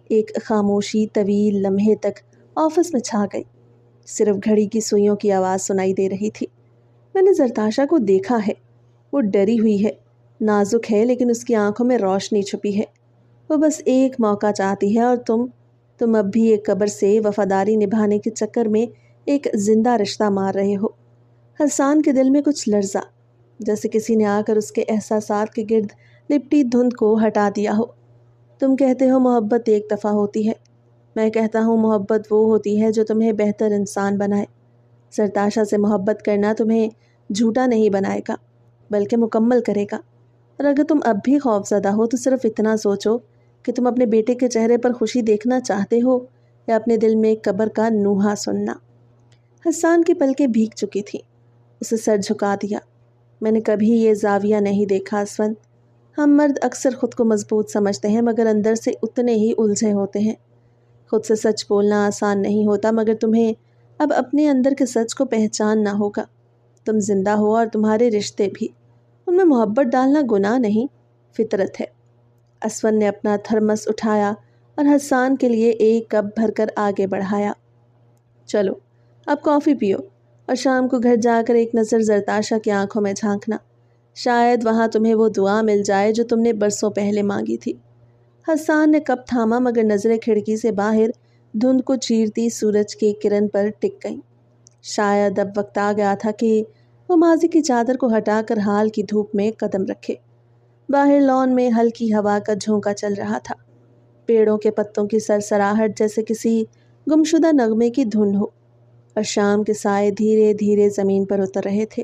A: ایک خاموشی طویل لمحے تک آفس میں چھا گئی۔ صرف گھڑی کی سوئیوں کی آواز سنائی دے رہی تھی۔ میں نے زرتاشا کو دیکھا ہے، وہ ڈری ہوئی ہے، نازک ہے، لیکن اس کی آنکھوں میں روشنی چھپی ہے۔ وہ بس ایک موقع چاہتی ہے، اور تم اب بھی ایک قبر سے وفاداری نبھانے کے چکر میں ایک زندہ رشتہ مار رہے ہو۔ حسان کے دل میں کچھ لرزا، جیسے کسی نے آ کر اس کے احساسات کے گرد لپٹی دھند کو ہٹا دیا ہو۔ تم کہتے ہو محبت ایک دفعہ ہوتی ہے، میں کہتا ہوں محبت وہ ہوتی ہے جو تمہیں بہتر انسان بنائے۔ زرتاشا سے محبت کرنا تمہیں جھوٹا نہیں بنائے گا، بلکہ مکمل کرے گا۔ اور اگر تم اب بھی خوفزدہ ہو تو صرف اتنا سوچو کہ تم اپنے بیٹے کے چہرے پر خوشی دیکھنا چاہتے ہو یا اپنے دل میں ایک قبر کا نوحہ سننا۔ حسان کی پلکیں بھیگ چکی تھیں، اسے سر جھکا دیا۔ میں نے کبھی یہ زاویہ نہیں دیکھا اسفن۔ ہم مرد اکثر خود کو مضبوط سمجھتے ہیں، مگر اندر سے اتنے ہی الجھے ہوتے ہیں۔ خود سے سچ بولنا آسان نہیں ہوتا، مگر تمہیں اب اپنے اندر کے سچ کو پہچاننا ہوگا۔ تم زندہ ہو اور تمہارے رشتے بھی، ان میں محبت ڈالنا گناہ نہیں، فطرت ہے۔ اسفن نے اپنا تھرمس اٹھایا اور حسان کے لیے ایک کپ بھر کر آگے بڑھایا۔ چلو اب کافی پیو، اور شام کو گھر جا کر ایک نظر زرتاشا کی آنکھوں میں جھانکنا، شاید وہاں تمہیں وہ دعا مل جائے جو تم نے برسوں پہلے مانگی تھی۔ حسان نے کپ تھاما، مگر نظریں کھڑکی سے باہر دھند کو چیرتی سورج کی کرن پر ٹک گئیں۔ شاید اب وقت آ گیا تھا کہ وہ ماضی کی چادر کو ہٹا کر حال کی دھوپ میں قدم رکھے۔ باہر لان میں ہلکی ہوا کا جھونکا چل رہا تھا، پیڑوں کے پتوں کی سرسراہٹ جیسے کسی گمشدہ نغمے کی دھن ہو، اور شام کے سائے دھیرے دھیرے زمین پر اتر رہے تھے۔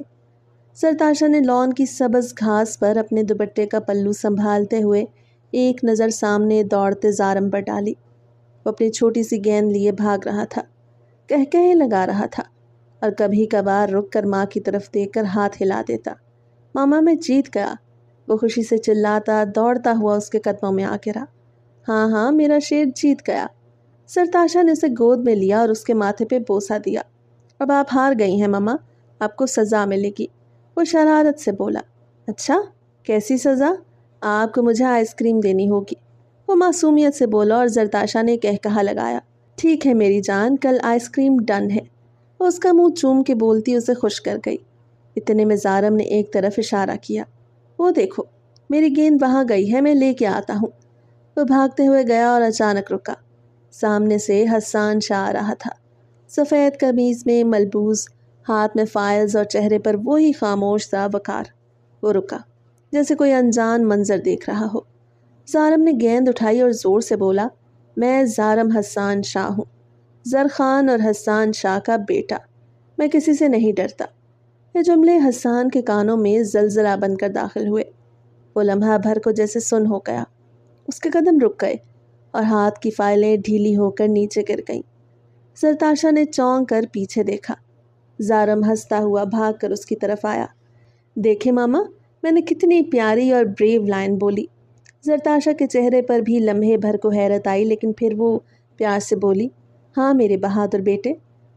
A: زرتاشا نے لان کی سبز گھاس پر اپنے دوپٹے کا پلو سنبھالتے ہوئے ایک نظر سامنے دوڑتے زارم پر ڈالی۔ وہ اپنی چھوٹی سی گیند لیے بھاگ رہا تھا، کہکہے لگا رہا تھا، اور کبھی کبھار رک کر ماں کی طرف دیکھ کر ہاتھ ہلا دیتا۔ ماما میں جیت گیا، وہ خوشی سے چلاتا دوڑتا ہوا اس کے قدموں میں آ گرا۔ ہاں ہاں، میرا شیر جیت گیا۔ زرتاشا نے اسے گود میں لیا اور اس کے ماتھے پہ بوسہ دیا۔ اب آپ ہار گئی ہیں ماما، آپ کو سزا ملے گی، وہ شرارت سے بولا۔ اچھا، کیسی سزا؟ آپ کو مجھے آئس کریم دینی ہوگی، وہ معصومیت سے بولا، اور زرتاشا نے کہا لگایا، ٹھیک ہے میری جان، کل آئس کریم ڈن ہے۔ وہ اس کا منہ چوم کے بولتی اسے خوش کر گئی۔ اتنے میں زارم نے ایک طرف اشارہ کیا، وہ دیکھو میری گیند وہاں گئی ہے، میں لے کے آتا ہوں۔ وہ بھاگتے ہوئے گیا اور اچانک رکا۔ سامنے سے حسان شاہ آ رہا تھا، سفید قمیض میں ملبوس، ہاتھ میں فائلز اور چہرے پر وہی خاموش سا وقار۔ وہ رکا، جیسے کوئی انجان منظر دیکھ رہا ہو۔ زارم نے گیند اٹھائی اور زور سے بولا، میں زارم حسان شاہ ہوں، زرخان اور حسان شاہ کا بیٹا، میں کسی سے نہیں ڈرتا۔ یہ جملے حسان کے کانوں میں زلزلہ بن کر داخل ہوئے۔ وہ لمحہ بھر کو جیسے سن ہو گیا، اس کے قدم رک گئے اور ہاتھ کی فائلیں ڈھیلی ہو کر نیچے گر گئیں۔ زرتاشا نے چونک کر پیچھے دیکھا۔ زارم ہنستا ہوا بھاگ کر اس کی طرف آیا۔ دیکھے ماما، میں نے کتنی پیاری اور بریو لائن بولی۔ زرتاشا کے چہرے پر بھی لمحے بھر کو حیرت آئی، لیکن پھر وہ پیار سے بولی، ہاں میرے بہادر بیٹے۔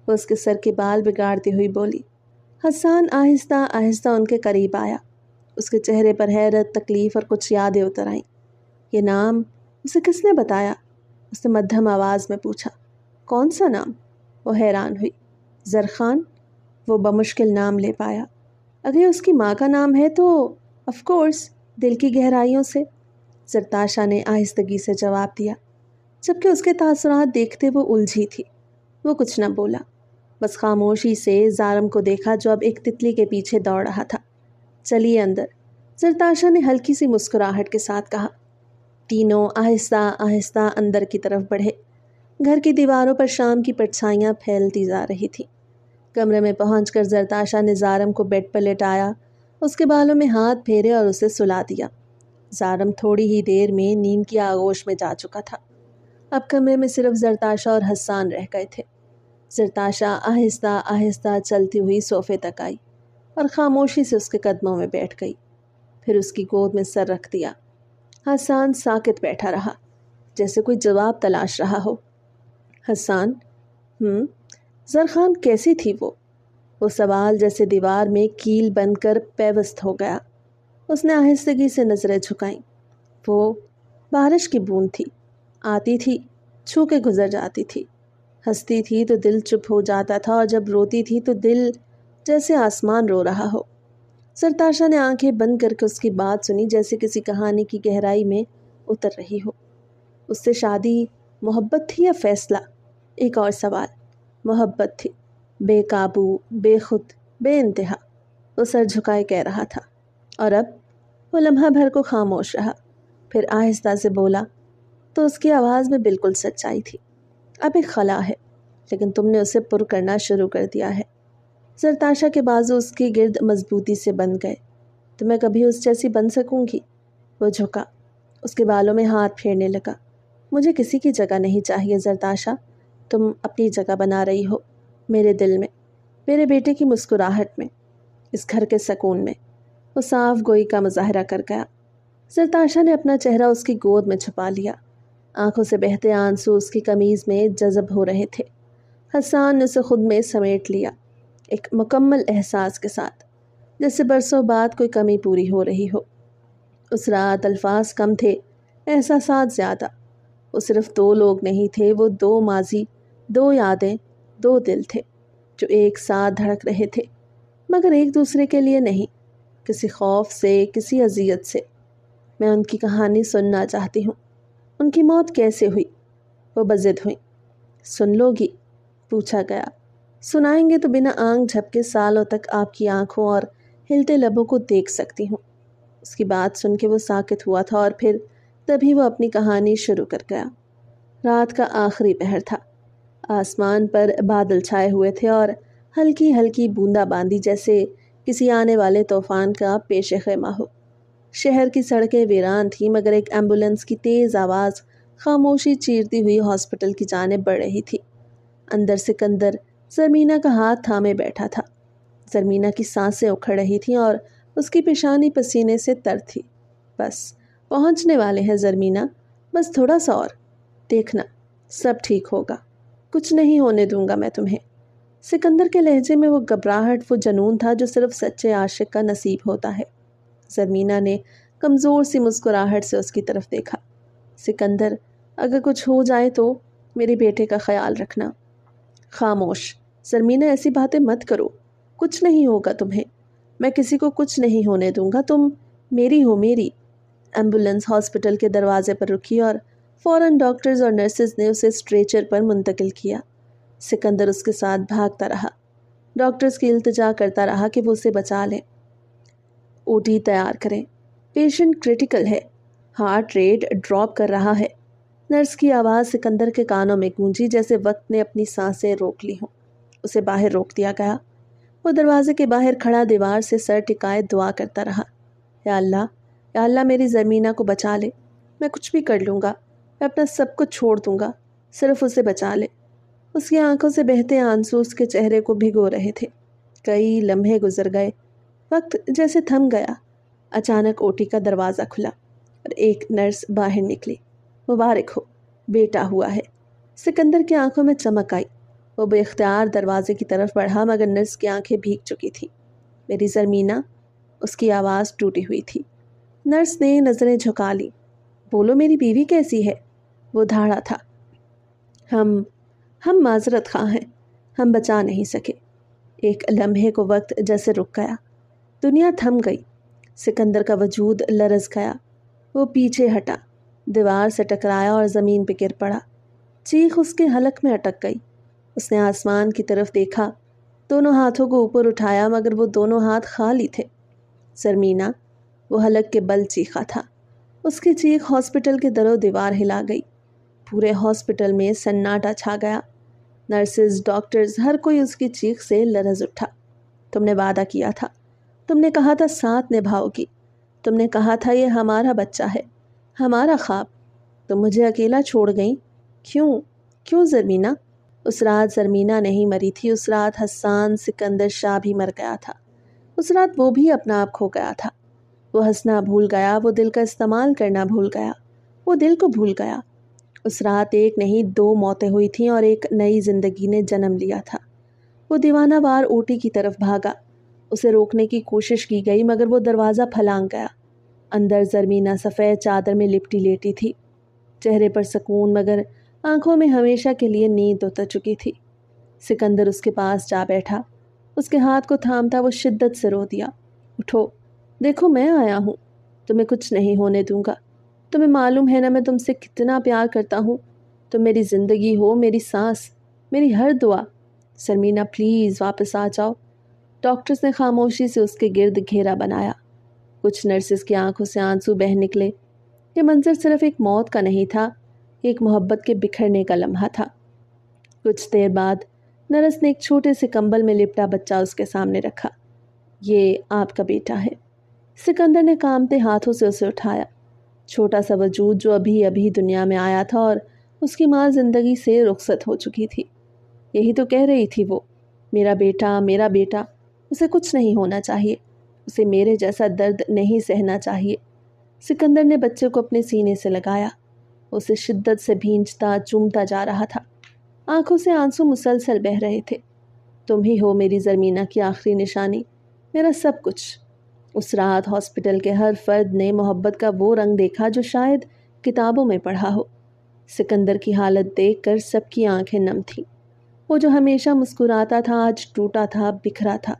A: وہ اس کے سر کے بال بگاڑتی ہوئی بولی۔ حسان آہستہ آہستہ ان کے قریب آیا، اس کے چہرے پر حیرت، تکلیف اور کچھ یادیں اتر آئیں۔ یہ نام اسے کس نے بتایا؟ اس نے مدھم آواز میں پوچھا۔ کون سا نام؟ وہ حیران ہوئی۔ زرخان، وہ بمشکل نام لے پایا۔ اگر یہ اس کی ماں کا نام ہے تو آف کورس، دل کی گہرائیوں سے، زرتاشا نے آہستگی سے جواب دیا، جبکہ اس کے تاثرات دیکھتے وہ الجھی تھی۔ وہ کچھ نہ بولا، بس خاموشی سے زارم کو دیکھا جو اب ایک تتلی کے پیچھے دوڑ رہا تھا۔ چلیے اندر، زرتاشا نے ہلکی سی مسکراہٹ کے ساتھ کہا۔ تینوں آہستہ آہستہ اندر کی طرف بڑھے۔ گھر کی دیواروں پر شام کی پرچھائیاں پھیلتی جا رہی تھی۔ کمرے میں پہنچ کر زرتاشا نے زارم کو بیڈ پر لٹایا، اس کے بالوں میں ہاتھ پھیرے اور اسے سلا دیا۔ زارم تھوڑی ہی دیر میں نیند کی آغوش میں جا چکا تھا۔ اب کمرے میں صرف زرتاشا اور حسان رہ گئے تھے۔ زرتاشا آہستہ آہستہ چلتی ہوئی صوفے تک آئی اور خاموشی سے اس کے قدموں میں بیٹھ گئی، پھر اس کی گود میں سر رکھ دیا۔ حسان ساکت بیٹھا رہا، جیسے کوئی جواب تلاش رہا ہو۔ حسان، زرخان کیسی تھی وہ سوال جیسے دیوار میں کیل بن کر پیوست ہو گیا۔ اس نے آہستگی سے نظریں جھکائیں۔ وہ بارش کی بوند تھی، آتی تھی، چھو کے گزر جاتی تھی۔ ہنستی تھی تو دل چپ ہو جاتا تھا، اور جب روتی تھی تو دل جیسے آسمان رو رہا ہو۔ زرتاشا نے آنکھیں بند کر کے اس کی بات سنی، جیسے کسی کہانی کی گہرائی میں اتر رہی ہو۔ اس سے شادی محبت تھی یا فیصلہ؟ ایک اور سوال۔ محبت تھی، بے قابو، بے خود، بے انتہا۔ وہ سر جھکائے کہہ رہا تھا۔ اور اب؟ وہ لمحہ بھر کو خاموش رہا، پھر آہستہ سے بولا، تو اس کی آواز میں بالکل سچائی تھی۔ اب ایک خلا ہے، لیکن تم نے اسے پر کرنا شروع کر دیا ہے۔ زرتاشا کے بازو اس کی گرد مضبوطی سے بند گئے۔ تو میں کبھی اس جیسی بن سکوں گی؟ وہ جھکا، اس کے بالوں میں ہاتھ پھیرنے لگا۔ مجھے کسی کی جگہ نہیں چاہیے زرتاشا، تم اپنی جگہ بنا رہی ہو، میرے دل میں، میرے بیٹے کی مسکراہٹ میں، اس گھر کے سکون میں۔ وہ صاف گوئی کا مظاہرہ کر گیا۔ زرتاشا نے اپنا چہرہ اس کی گود میں چھپا لیا، آنکھوں سے بہتے آنسو اس کی قمیض میں جذب ہو رہے تھے۔ حسان نے اسے خود میں سمیٹ لیا، ایک مکمل احساس کے ساتھ، جیسے برسوں بعد کوئی کمی پوری ہو رہی ہو۔ اس رات الفاظ کم تھے، احساسات زیادہ۔ وہ صرف دو لوگ نہیں تھے، وہ دو ماضی، دو یادیں، دو دل تھے جو ایک ساتھ دھڑک رہے تھے، مگر ایک دوسرے کے لیے نہیں، کسی خوف سے، کسی اذیت سے۔ میں ان کی کہانی سننا چاہتی ہوں۔ ان کی موت کیسے ہوئی؟ وہ بضد ہوئیں۔ سن لو گی؟ پوچھا گیا۔ سنائیں گے تو بنا آنکھ جھپکے سالوں تک آپ کی آنکھوں اور ہلتے لبوں کو دیکھ سکتی ہوں۔ اس کی بات سن کے وہ ساکت ہوا تھا، اور پھر تبھی وہ اپنی کہانی شروع کر گیا۔ رات کا آخری پہر تھا، آسمان پر بادل چھائے ہوئے تھے اور ہلکی ہلکی بوندا باندی جیسے کسی آنے والے طوفان کا پیش خیمہ ہو۔ شہر کی سڑکیں ویران تھیں، مگر ایک ایمبولینس کی تیز آواز خاموشی چیرتی ہوئی ہاسپٹل کی جانب بڑھ رہی تھی۔ اندر سکندر زرمینہ کا ہاتھ تھامے بیٹھا تھا۔ زرمینہ کی سانسیں اکھڑ رہی تھیں اور اس کی پیشانی پسینے سے تر تھی۔ بس پہنچنے والے ہیں زرمینہ، بس تھوڑا سا اور، دیکھنا سب ٹھیک ہوگا، کچھ نہیں ہونے دوں گا میں تمہیں۔ سکندر کے لہجے میں وہ گھبراہٹ، وہ جنون تھا جو صرف سچے عاشق کا نصیب ہوتا ہے۔ زرمینہ نے کمزور سی مسکراہٹ سے اس کی طرف دیکھا۔ سکندر، اگر کچھ ہو جائے تو میرے بیٹے کا خیال رکھنا۔ خاموش، زرمینہ ایسی باتیں مت کرو، کچھ نہیں ہوگا تمہیں، میں کسی کو کچھ نہیں ہونے دوں گا، تم میری ہو، میری۔ ایمبولینس ہاسپٹل کے دروازے پر رکی اور فوراً ڈاکٹرز اور نرسز نے اسے اسٹریچر پر منتقل کیا۔ سکندر اس کے ساتھ بھاگتا رہا، ڈاکٹرز کی التجا کرتا رہا کہ وہ اسے بچا لیں، او ٹی تیار کریں، پیشنٹ کرٹیکل ہے، ہارٹ ریٹ ڈراپ کر رہا ہے۔ نرس کی آواز سکندر کے کانوں میں گونجی، جیسے وقت نے اپنی سانسیں روک لی ہوں۔ اسے باہر روک دیا گیا۔ وہ دروازے کے باہر کھڑا دیوار سے سر ٹکائے دعا کرتا رہا، یا اللہ، یا اللہ میری زرمینہ کو بچا لے، میں کچھ بھی کر لوں گا، میں اپنا سب کچھ چھوڑ دوں گا، صرف اسے بچا لے۔ اس کی آنکھوں سے بہتے آنسو اس کے چہرے کو بھگو رہے تھے۔ کئی لمحے گزر گئے، وقت جیسے تھم گیا۔ اچانک او ٹی کا دروازہ کھلا اور ایک نرس باہر نکلی۔ مبارک ہو، بیٹا ہوا ہے۔ سکندر کی آنکھوں میں چمک آئی۔ وہ بے اختیار دروازے کی طرف بڑھا، مگر نرس کی آنکھیں بھیگ چکی تھیں۔ میری زرمینہ، اس کی آواز ٹوٹی ہوئی تھی۔ نرس نے نظریں جھکا لی۔ بولو میری بیوی کیسی ہے؟ وہ دھاڑا تھا۔ ہم معذرت خواہ ہیں، ہم بچا نہیں سکے۔ ایک لمحے کو وقت جیسے رک گیا، دنیا تھم گئی، سکندر کا وجود لرز گیا۔ وہ پیچھے ہٹا، دیوار سے ٹکرایا اور زمین پہ گر پڑا۔ چیخ اس کے حلق میں اٹک گئی۔ اس نے آسمان کی طرف دیکھا، دونوں ہاتھوں کو اوپر اٹھایا مگر وہ دونوں ہاتھ خالی تھے۔ زرمینہ، وہ حلق کے بل چیخا تھا۔ اس کی چیخ ہاسپٹل کے در و دیوار ہلا گئی۔ پورے ہاسپٹل میں سناٹا چھا گیا۔ نرسز، ڈاکٹرز، ہر کوئی اس کی چیخ سے لرز اٹھا۔ تم نے وعدہ کیا تھا، تم نے کہا تھا ساتھ نبھاؤ گی، تم نے کہا تھا یہ ہمارا بچہ ہے، ہمارا خواب، تم مجھے اکیلا چھوڑ گئیں۔ کیوں زرمینہ؟ اس رات زرمینہ نہیں مری تھی، اس رات حسان سکندر شاہ بھی مر گیا تھا۔ اس رات وہ بھی اپنا آپ کھو گیا تھا۔ وہ ہنسنا بھول گیا، وہ دل کا استعمال کرنا بھول گیا، وہ دل کو بھول گیا۔ اس رات ایک نہیں 2 موتیں ہوئی تھیں اور ایک نئی زندگی نے جنم لیا تھا۔ وہ دیوانہ وار اوٹی کی طرف بھاگا۔ اسے روکنے کی کوشش کی گئی مگر وہ دروازہ پھلانگ گیا۔ اندر زرمینہ سفید چادر میں لپٹی لیٹی تھی، چہرے پر سکون مگر آنکھوں میں ہمیشہ کے لیے نیند اتر چکی تھی۔ سکندر اس کے پاس جا بیٹھا، اس کے ہاتھ کو تھامتا وہ شدت سے رو دیا۔ اٹھو، دیکھو میں آیا ہوں، تمہیں کچھ نہیں ہونے دوں گا۔ تمہیں معلوم ہے نا میں تم سے کتنا پیار کرتا ہوں، تم میری زندگی ہو، میری سانس، میری ہر دعا۔ زرمینہ پلیز واپس آ جاؤ۔ ڈاکٹرز نے خاموشی سے اس کے گرد گھیرا بنایا۔ کچھ نرسز کی آنکھوں سے آنسو بہہ نکلے۔ یہ منظر صرف ایک موت کا نہیں تھا، ایک محبت کے بکھرنے کا لمحہ تھا۔ کچھ دیر بعد نرس نے ایک چھوٹے سے کمبل میں لپٹا بچہ اس کے سامنے رکھا۔ یہ آپ کا بیٹا ہے۔ سکندر نے کانپتے ہاتھوں سے اسے اٹھایا۔ چھوٹا سا وجود جو ابھی ابھی دنیا میں آیا تھا اور اس کی ماں زندگی سے رخصت ہو چکی تھی۔ یہی تو کہہ رہی تھی وہ، میرا بیٹا، میرا بیٹا، اسے کچھ نہیں ہونا چاہیے، اسے میرے جیسا درد نہیں سہنا چاہیے۔ سکندر نے بچے کو اپنے سینے سے لگایا، اسے شدت سے بھینچتا چومتا جا رہا تھا۔ آنکھوں سے آنسو مسلسل بہہ رہے تھے۔ تم ہی ہو میری زرمینہ کی آخری نشانی، میرا سب کچھ۔ اس رات ہاسپٹل کے ہر فرد نے محبت کا وہ رنگ دیکھا جو شاید کتابوں میں پڑھا ہو۔ سکندر کی حالت دیکھ کر سب کی آنکھیں نم تھیں۔ وہ جو ہمیشہ مسکراتا تھا آج ٹوٹا تھا، بکھرا تھا،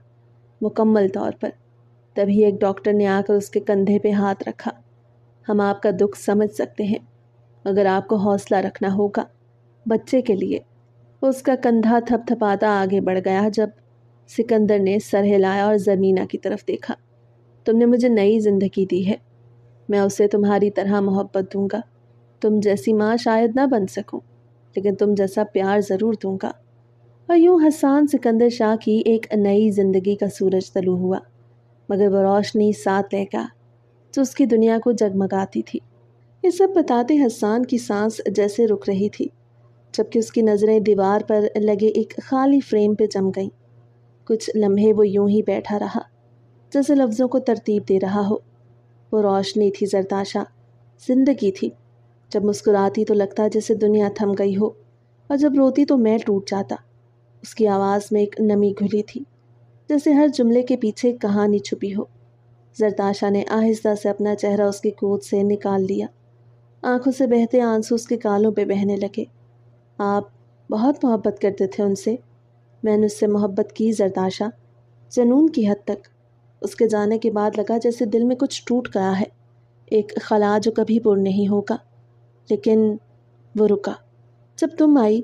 A: مکمل طور پر۔ تبھی ایک ڈاکٹر نے آ کر اس کے کندھے پہ ہاتھ رکھا۔ ہم آپ کا دکھ سمجھ سکتے ہیں مگر آپ کو حوصلہ رکھنا ہوگا، بچے کے لیے۔ اس کا کندھا تھپ تھپاتا آگے بڑھ گیا جب سکندر نے سر ہلایا اور زرمینہ کی طرف دیکھا۔ تم نے مجھے نئی زندگی دی ہے، میں اسے تمہاری طرح محبت دوں گا۔ تم جیسی ماں شاید نہ بن سکوں لیکن تم جیسا پیار ضرور دوں گا۔ اور یوں حسان سکندر شاہ کی ایک نئی زندگی کا سورج طلوع ہوا، مگر وہ روشنی ساتھ لے گا جو اس کی دنیا کو جگمگاتی تھی۔ یہ سب بتاتے حسان کی سانس جیسے رک رہی تھی، جبکہ اس کی نظریں دیوار پر لگے ایک خالی فریم پہ جم گئیں۔ کچھ لمحے وہ یوں ہی بیٹھا رہا، جیسے لفظوں کو ترتیب دے رہا ہو۔ وہ روشنی تھی زرتاشا، زندگی تھی۔ جب مسکراتی تو لگتا جیسے دنیا تھم گئی ہو، اور جب روتی تو میں ٹوٹ جاتا۔ اس کی آواز میں ایک نمی گھلی تھی، جیسے ہر جملے کے پیچھے ایک کہانی چھپی ہو۔ زرتاشا نے آہستہ سے اپنا چہرہ اس کی گود سے نکال لیا۔ آنکھوں سے بہتے آنسو اس کے گالوں پہ بہنے لگے۔ آپ بہت محبت کرتے تھے ان سے؟ میں نے اس سے محبت کی زرتاشا، جنون کی حد تک۔ اس کے جانے کے بعد لگا جیسے دل میں کچھ ٹوٹ گیا ہے، ایک خلا جو کبھی پر نہیں ہوگا۔ لیکن وہ رکا جب تم آئی،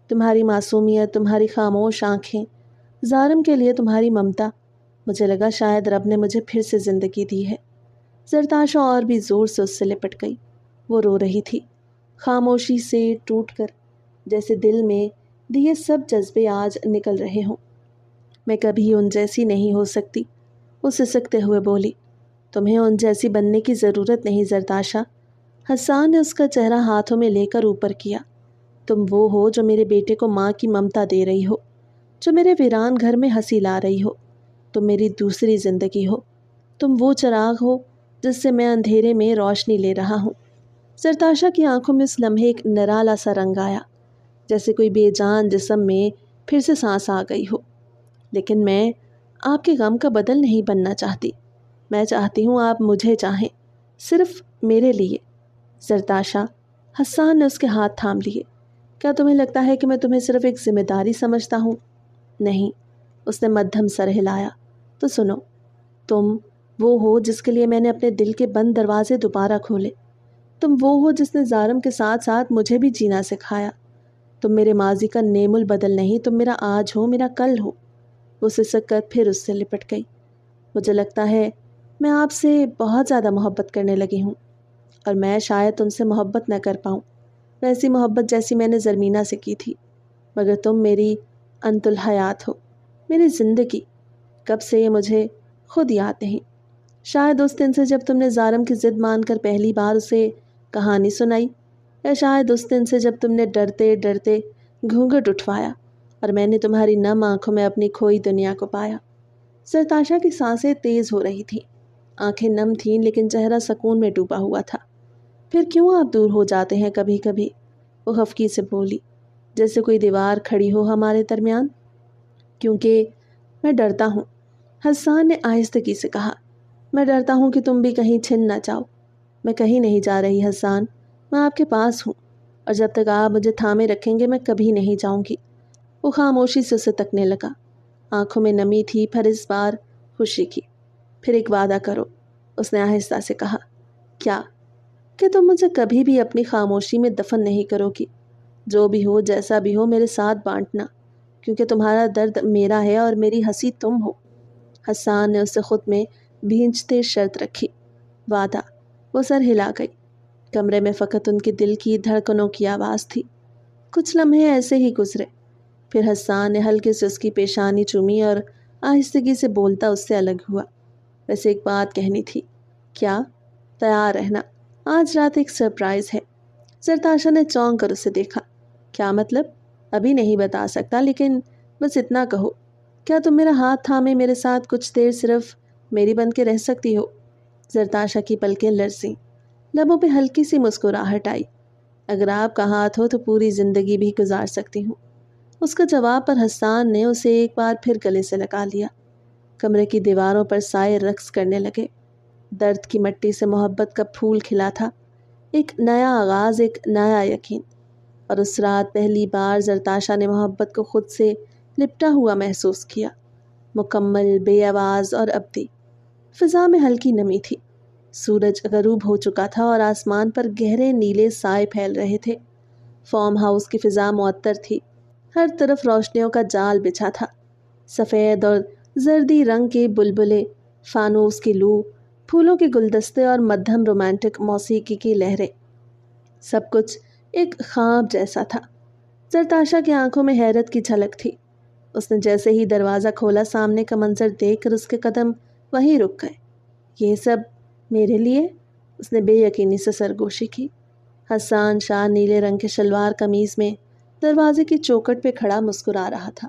A: تمہاری معصومیت، تمہاری خاموش آنکھیں، زارم کے لیے تمہاری ممتا۔ مجھے لگا شاید رب نے مجھے پھر سے زندگی دی ہے۔ زرتاشا اور بھی زور سے اس سے لپٹ گئی۔ وہ رو رہی تھی، خاموشی سے ٹوٹ کر، جیسے دل میں دیے سب جذبے آج نکل رہے ہوں۔ میں کبھی ان جیسی نہیں ہو سکتی، وہ سسکتے ہوئے بولی۔ تمہیں ان جیسی بننے کی ضرورت نہیں زرتاشا۔ حسان نے اس کا چہرہ ہاتھوں میں لے کر اوپر کیا۔ تم وہ ہو جو میرے بیٹے کو ماں کی ممتا دے رہی ہو، جو میرے ویران گھر میں ہنسی لا رہی ہو۔ تم میری دوسری زندگی ہو، تم وہ چراغ ہو جس سے میں اندھیرے میں روشنی لے رہا ہوں۔ زرتاشا کی آنکھوں میں اس لمحے ایک نرالا سا رنگ آیا، جیسے کوئی بے جان جسم میں پھر سے سانس آ گئی ہو۔ لیکن میں آپ کے غم کا بدل نہیں بننا چاہتی، میں چاہتی ہوں آپ مجھے چاہیں، صرف میرے لیے۔ زرتاشا، حسان نے اس کے ہاتھ تھام لیے۔ کیا تمہیں لگتا ہے کہ میں تمہیں صرف ایک ذمہ داری سمجھتا ہوں؟ نہیں، اس نے مدھم سر ہلایا۔ تو سنو، تم وہ ہو جس کے لیے میں نے اپنے دل کے بند دروازے دوبارہ کھولے۔ تم وہ ہو جس نے زارم کے ساتھ ساتھ مجھے بھی جینا سکھایا۔ تم میرے ماضی کا نیم البدل نہیں، تم میرا آج ہو، میرا کل ہو۔ وہ سسک کر پھر اس سے لپٹ گئی۔ مجھے لگتا ہے میں آپ سے بہت زیادہ محبت کرنے لگی ہوں، اور میں شاید تم سے محبت نہ کر پاؤں، ویسی محبت جیسی میں نے زرمینہ سے کی تھی، مگر تم میری انت الحیات ہو، میری زندگی۔ کب سے یہ مجھے خود یاد نہیں۔ شاید اس دن سے جب تم نے زارم کی ضد مان کر پہلی بار اسے کہانی سنائی، یا شاید اس دن سے جب تم نے ڈرتے ڈرتے گھونگھٹ اٹھوایا اور میں نے تمہاری نم آنکھوں میں اپنی کھوئی دنیا کو پایا۔ سرتاشا کی سانسیں تیز ہو رہی تھیں، آنکھیں نم تھیں لیکن چہرہ سکون میں ڈوبا ہوا تھا۔ پھر کیوں آپ دور ہو جاتے ہیں کبھی کبھی؟ وہ خفگی سے بولی، جیسے کوئی دیوار کھڑی ہو ہمارے درمیان۔ کیونکہ میں ڈرتا ہوں، حسان نے آہستگی سے کہا۔ میں ڈرتا ہوں کہ تم بھی کہیں چھن نہ جاؤ۔ میں کہیں نہیں جا رہی حسان، میں آپ کے پاس ہوں، اور جب تک آپ مجھے تھامے رکھیں گے میں کبھی نہیں جاؤں گی۔ وہ خاموشی سے اسے تکنے لگا، آنکھوں میں نمی تھی، پر اس بار خوشی کی۔ پھر ایک وعدہ کرو، اس نے آہستہ سے کہا۔ کیا؟ کہ تم مجھے کبھی بھی اپنی خاموشی میں دفن نہیں کرو گی، جو بھی ہو جیسا بھی ہو میرے ساتھ بانٹنا، کیونکہ تمہارا درد میرا ہے اور میری ہنسی تم ہو۔ حسان نے اسے خود میں بھینچتے شرط رکھی۔ وعدہ۔ وہ سر ہلا گئی۔ کمرے میں فقط ان کے دل کی دھڑکنوں کی آواز تھی۔ کچھ لمحے ایسے ہی گزرے، پھر حسان نے ہلکے سے اس کی پیشانی چومی اور آہستگی سے بولتا اس سے الگ ہوا۔ ویسے ایک بات کہنی تھی۔ کیا؟ تیار رہنا، آج رات ایک سرپرائز ہے۔ سرتاشا نے چونک کر اسے دیکھا۔ کیا مطلب؟ ابھی نہیں بتا سکتا، لیکن بس اتنا کہو، کیا تم میرا ہاتھ تھامے میرے ساتھ کچھ دیر صرف میری بن کے رہ سکتی ہو؟ سرتاشا کی پلکیں لرزیں، لبوں پہ ہلکی سی مسکراہٹ آئی۔ اگر آپ کا ہاتھ ہو تو پوری زندگی بھی گزار سکتی ہوں۔ اس کا جواب پر حسان نے اسے ایک بار پھر گلے سے لگا لیا۔ کمرے کی دیواروں پر سائے رقص کرنے لگے۔ درد کی مٹی سے محبت کا پھول کھلا تھا، ایک نیا آغاز، ایک نیا یقین۔ اور اس رات پہلی بار سرتاشا نے محبت کو خود سے لپٹا ہوا محسوس کیا، مکمل، بے آواز اور ابدی۔ فضا میں ہلکی نمی تھی، سورج غروب ہو چکا تھا اور آسمان پر گہرے نیلے سائے پھیل رہے تھے۔ فارم ہاؤس کی فضا معطر تھی، ہر طرف روشنیوں کا جال بچھا تھا، سفید اور زردی رنگ کے بلبلے، فانوس کی لو، پھولوں کے گلدستے اور مدھم رومانٹک موسیقی کی لہریں، سب کچھ ایک خواب جیسا تھا۔ سرتاشا کی آنکھوں میں حیرت کی جھلک تھی۔ اس نے جیسے ہی دروازہ کھولا، سامنے کا منظر دیکھ کر اس کے قدم وہیں رک گئے۔ یہ سب میرے لیے؟ اس نے بے یقینی سے سرگوشی کی۔ حسان شاہ نیلے رنگ کے شلوار قمیض میں دروازے کی چوکھٹ پہ کھڑا مسکرا رہا تھا۔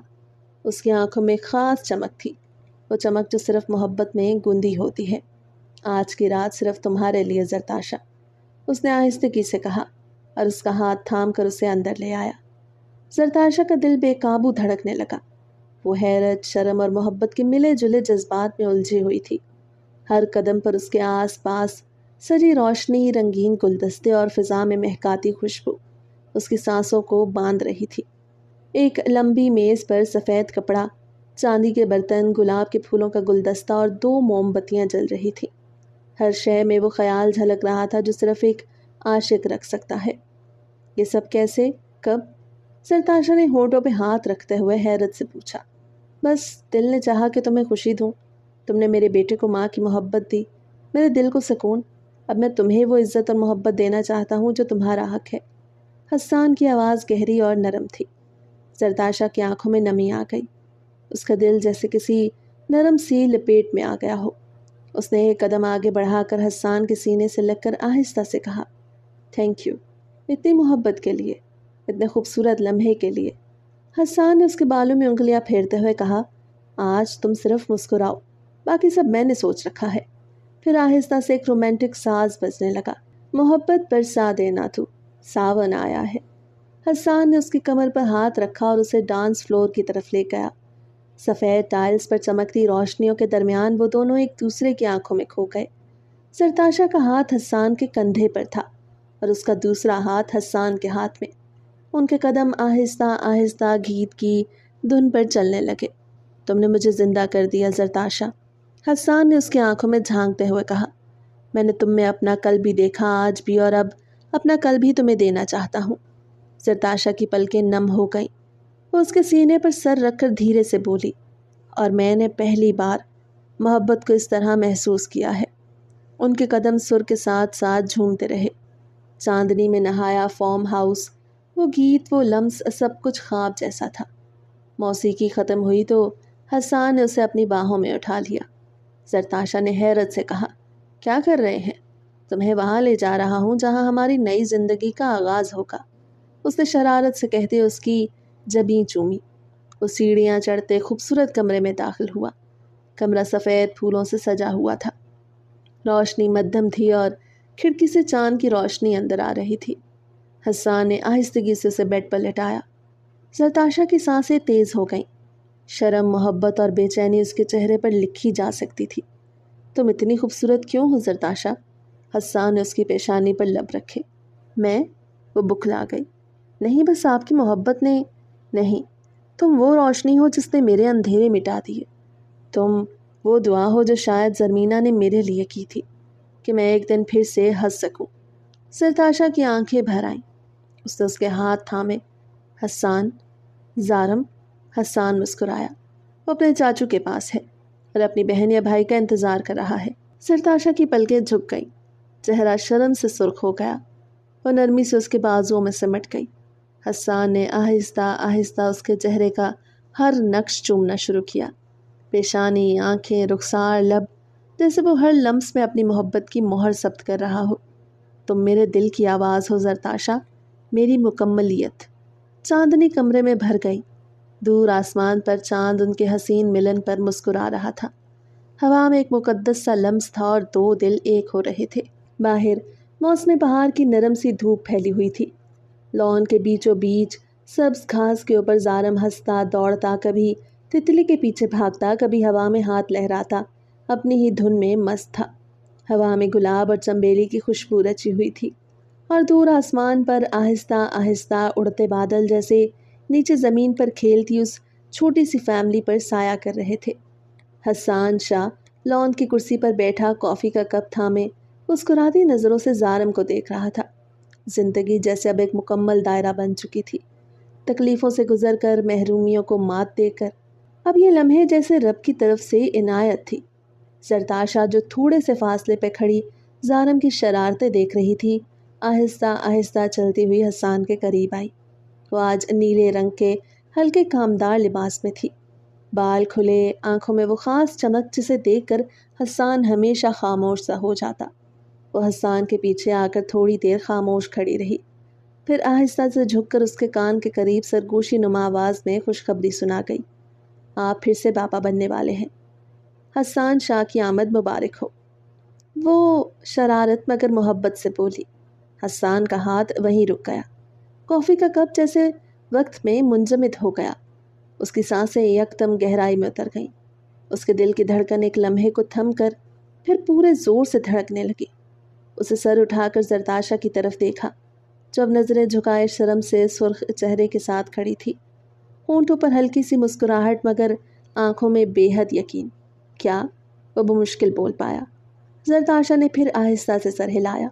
A: اس کی آنکھوں میں خاص چمک تھی، وہ چمک جو صرف محبت میں گوندی ہوتی ہے۔ آج کی رات صرف تمہارے لیے سرتاشا، اس نے آہستگی سے کہا، اور اس کا ہاتھ تھام کر اسے اندر لے آیا۔ سرتاشا کا دل بے قابو دھڑکنے لگا۔ وہ حیرت، شرم اور محبت کے ملے جلے جذبات میں الجھی ہوئی تھی۔ ہر قدم پر اس کے آس پاس سجی روشنی، رنگین گلدستے اور فضا میں مہکاتی خوشبو اس کی سانسوں کو باندھ رہی تھی۔ ایک لمبی میز پر سفید کپڑا، چاندی کے برتن، گلاب کے پھولوں کا گلدستہ اور 2 موم بتیاں جل رہی تھیں۔ ہر شے میں وہ خیال جھلک رہا تھا جو صرف ایک عاشق رکھ سکتا ہے۔ یہ سب کیسے؟ کب؟ سرتاشا نے ہونٹوں پہ ہاتھ رکھتے ہوئے حیرت سے پوچھا۔ بس دل نے چاہا کہ تمہیں خوشی دوں، تم نے میرے بیٹے کو ماں کی محبت دی، میرے دل کو سکون، اب میں تمہیں وہ عزت اور محبت دینا چاہتا ہوں جو تمہارا حق ہے۔ حسان کی آواز گہری اور نرم تھی۔ سرتاشا کی آنکھوں میں نمی آ گئی، اس کا دل جیسے کسی نرم سی لپیٹ میں آ گیا ہو۔ اس نے ایک قدم آگے بڑھا کر حسان کے سینے سے لگ کر آہستہ سے کہا، تھینک یو، اتنی محبت کے لیے، اتنے خوبصورت لمحے کے لیے۔ حسان نے اس کے بالوں میں انگلیاں پھیرتے ہوئے کہا، آج تم صرف مسکراؤ، باقی سب میں نے سوچ رکھا ہے۔ پھر آہستہ سے ایک رومانٹک ساز بجنے لگا، محبت برسا دینا تو، ساون آیا ہے۔ حسان نے اس کی کمر پر ہاتھ رکھا اور اسے ڈانس فلور کی طرف لے گیا۔ سفید ٹائلز پر چمکتی روشنیوں کے درمیان وہ دونوں ایک دوسرے کی آنکھوں میں کھو گئے۔ سرتاشا کا ہاتھ حسان کے کندھے پر تھا اور اس کا دوسرا ہاتھ حسان کے ہاتھ میں۔ ان کے قدم آہستہ آہستہ گیت کی دھن پر چلنے لگے۔ تم نے مجھے زندہ کر دیا سرتاشا، حسان نے اس کی آنکھوں میں جھانکتے ہوئے کہا۔ میں نے تم میں اپنا کل بھی دیکھا، آج بھی، اور اب اپنا کل بھی تمہیں دینا چاہتا ہوں۔ زرتاشا کی پلکیں نم ہو گئیں۔ وہ اس کے سینے پر سر رکھ کر دھیرے سے بولی، اور میں نے پہلی بار محبت کو اس طرح محسوس کیا ہے۔ ان کے قدم سر کے ساتھ ساتھ جھومتے رہے۔ چاندنی میں نہایا فارم ہاؤس، وہ گیت، وہ لمس، سب کچھ خواب جیسا تھا۔ موسیقی ختم ہوئی تو حسان نے اسے اپنی باہوں میں اٹھا لیا۔ زرتاشا نے حیرت سے کہا، کیا کر رہے ہیں؟ تمہیں وہاں لے جا رہا ہوں جہاں ہماری نئی زندگی کا آغاز ہوگا، اس نے شرارت سے کہتے اس کی جبیں چومی۔ وہ سیڑھیاں چڑھتے خوبصورت کمرے میں داخل ہوا۔ کمرہ سفید پھولوں سے سجا ہوا تھا۔ روشنی مدھم تھی اور کھڑکی سے چاند کی روشنی اندر آ رہی تھی۔ حسان نے آہستگی سے اسے بیڈ پر لٹایا۔ زرتاشا کی سانسیں تیز ہو گئیں۔ شرم، محبت اور بے چینی اس کے چہرے پر لکھی جا سکتی تھی۔ تم اتنی خوبصورت کیوں ہو زرتاشا؟ حسان نے اس کی پیشانی پر لب رکھے۔ میں؟ وہ بکھلا گئی۔ نہیں، بس آپ کی محبت نے… نہیں، تم وہ روشنی ہو جس نے میرے اندھیرے مٹا دیے۔ تم وہ دعا ہو جو شاید زرمینہ نے میرے لیے کی تھی، کہ میں ایک دن پھر سے ہنس سکوں۔ زرتاشا کی آنکھیں بھر آئیں۔ اس نے اس کے ہاتھ تھامے۔ حسان، زارم۔ حسان مسکرایا۔ وہ اپنے چاچو کے پاس ہے اور اپنی بہن یا بھائی کا انتظار کر رہا ہے۔ زرتاشا کی پلکیں جھک گئیں، چہرہ شرم سے سرخ ہو گیا۔ وہ نرمی سے اس کے بازوؤں میں سمٹ گئی۔ حسان نے آہستہ آہستہ اس کے چہرے کا ہر نقش چومنا شروع کیا، پیشانی، آنکھیں، رخسار، لب، جیسے وہ ہر لمس میں اپنی محبت کی مہر ثبت کر رہا ہو۔ تم میرے دل کی آواز ہو زرتاشا، میری مکملیت۔ چاندنی کمرے میں بھر گئی۔ دور آسمان پر چاند ان کے حسین ملن پر مسکرا رہا تھا۔ ہوا میں ایک مقدس سا لمس تھا اور دو دل ایک ہو رہے تھے۔ باہر موسم بہار کی نرم سی دھوپ پھیلی ہوئی تھی۔ لان کے بیچوں بیچ سبز گھاس کے اوپر زارم ہنستا، دوڑتا، کبھی تتلی کے پیچھے بھاگتا، کبھی ہوا میں ہاتھ لہراتا، اپنی ہی دھن میں مست تھا۔ ہوا میں گلاب اور چنبیلی کی خوشبو رچی ہوئی تھی، اور دور آسمان پر آہستہ آہستہ اڑتے بادل جیسے نیچے زمین پر کھیلتی اس چھوٹی سی فیملی پر سایہ کر رہے تھے۔ حسان شاہ لان کی کرسی پر بیٹھا، کافی کا کپ تھامے، مسکراتی نظروں سے زارم کو دیکھ رہا تھا۔ زندگی جیسے اب ایک مکمل دائرہ بن چکی تھی، تکلیفوں سے گزر کر، محرومیوں کو مات دے کر۔ اب یہ لمحے جیسے رب کی طرف سے عنایت تھی۔ زرتاشا جو تھوڑے سے فاصلے پہ کھڑی زارم کی شرارتیں دیکھ رہی تھی، آہستہ آہستہ چلتی ہوئی حسان کے قریب آئی۔ وہ آج نیلے رنگ کے ہلکے کامدار لباس میں تھی، بال کھلے، آنکھوں میں وہ خاص چمک جسے دیکھ کر حسان ہمیشہ خاموش سا ہو جاتا۔ وہ حسان کے پیچھے آ کر تھوڑی دیر خاموش کھڑی رہی، پھر آہستہ سے جھک کر اس کے کان کے قریب سرگوشی نما آواز میں خوشخبری سنا گئی، آپ پھر سے باپا بننے والے ہیں، حسان شاہ کی آمد مبارک ہو۔ وہ شرارت مگر محبت سے بولی۔ حسان کا ہاتھ وہیں رک گیا۔ کافی کا کپ جیسے وقت میں منجمد ہو گیا۔ اس کی سانسیں یکدم گہرائی میں اتر گئیں۔ اس کے دل کی دھڑکن ایک لمحے کو تھم کر پھر پورے زور سے دھڑکنے لگی۔ اسے سر اٹھا کر زرتاشا کی طرف دیکھا، جو اب نظریں جھکائے شرم سے سرخ چہرے کے ساتھ کھڑی تھی، ہونٹوں پر ہلکی سی مسکراہٹ مگر آنکھوں میں بے حد یقین۔ کیا؟ وہ بمشکل بول پایا۔ زرتاشا نے پھر آہستہ سے سر ہلایا،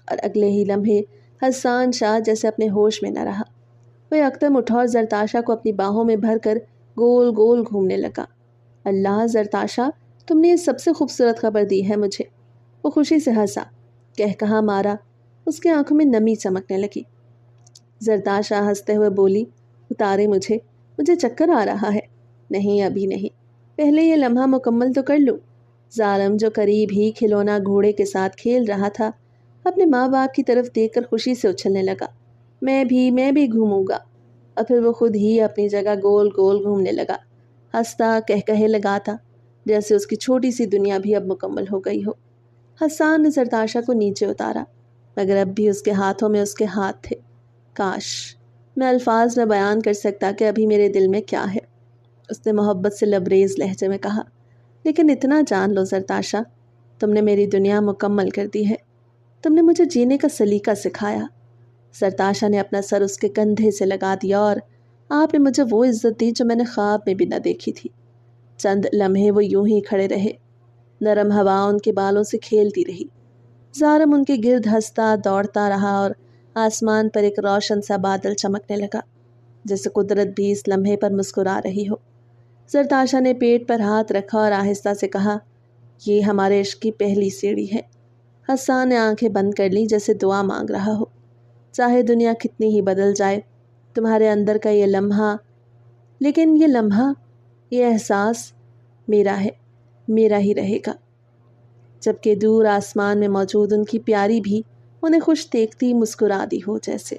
A: اور اگلے ہی لمحے حسان شاہ جیسے اپنے ہوش میں نہ رہا۔ وہ یکدم اٹھا اور زرتاشا کو اپنی باہوں میں بھر کر گول گول گھومنے لگا۔ اللہ زرتاشا، تم نے یہ سب سے خوبصورت خبر دی ہے مجھے۔ وہ خوشی سے ہنسا، کہا مارا، اس کے آنکھوں میں نمی چمکنے لگی۔ زرتاشا ہنستے ہوئے بولی، اتارے مجھے چکر آ رہا ہے۔ نہیں، ابھی نہیں، پہلے یہ لمحہ مکمل تو کر لوں۔ زارم جو قریب ہی کھلونا گھوڑے کے ساتھ کھیل رہا تھا، اپنے ماں باپ کی طرف دیکھ کر خوشی سے اچھلنے لگا، میں بھی گھوموں گا۔ اور پھر وہ خود ہی اپنی جگہ گول گول گھومنے لگا، ہنستا، کہے لگاتا، جیسے اس کی چھوٹی سی دنیا بھی اب مکمل ہو گئی ہو۔ حسان نے زرتاشا کو نیچے اتارا، مگر اب بھی اس کے ہاتھوں میں اس کے ہاتھ تھے۔ کاش میں الفاظ میں بیان کر سکتا کہ ابھی میرے دل میں کیا ہے، اس نے محبت سے لبریز لہجے میں کہا، لیکن اتنا جان لو زرتاشا، تم نے میری دنیا مکمل کر دی ہے، تم نے مجھے جینے کا سلیقہ سکھایا۔ زرتاشا نے اپنا سر اس کے کندھے سے لگا دیا، اور آپ نے مجھے وہ عزت دی جو میں نے خواب میں بھی نہ دیکھی تھی۔ چند لمحے وہ یوں ہی کھڑے رہے، نرم ہوا ان کے بالوں سے کھیلتی رہی۔ زارم ان کے گرد ہنستا، دوڑتا رہا، اور آسمان پر ایک روشن سا بادل چمکنے لگا، جیسے قدرت بھی اس لمحے پر مسکرا رہی ہو۔ زرتاشا نے پیٹ پر ہاتھ رکھا اور آہستہ سے کہا، یہ ہمارے عشق کی پہلی سیڑھی ہے۔ حسان نے آنکھیں بند کر لی جیسے دعا مانگ رہا ہو۔ چاہے دنیا کتنی ہی بدل جائے، تمہارے اندر کا یہ لمحہ، لیکن یہ لمحہ، یہ احساس میرا ہے، میرا ہی رہے گا۔ جبکہ دور آسمان میں موجود ان کی پیاری بھی انہیں خوش دیکھتی مسکرا دی ہو جیسے۔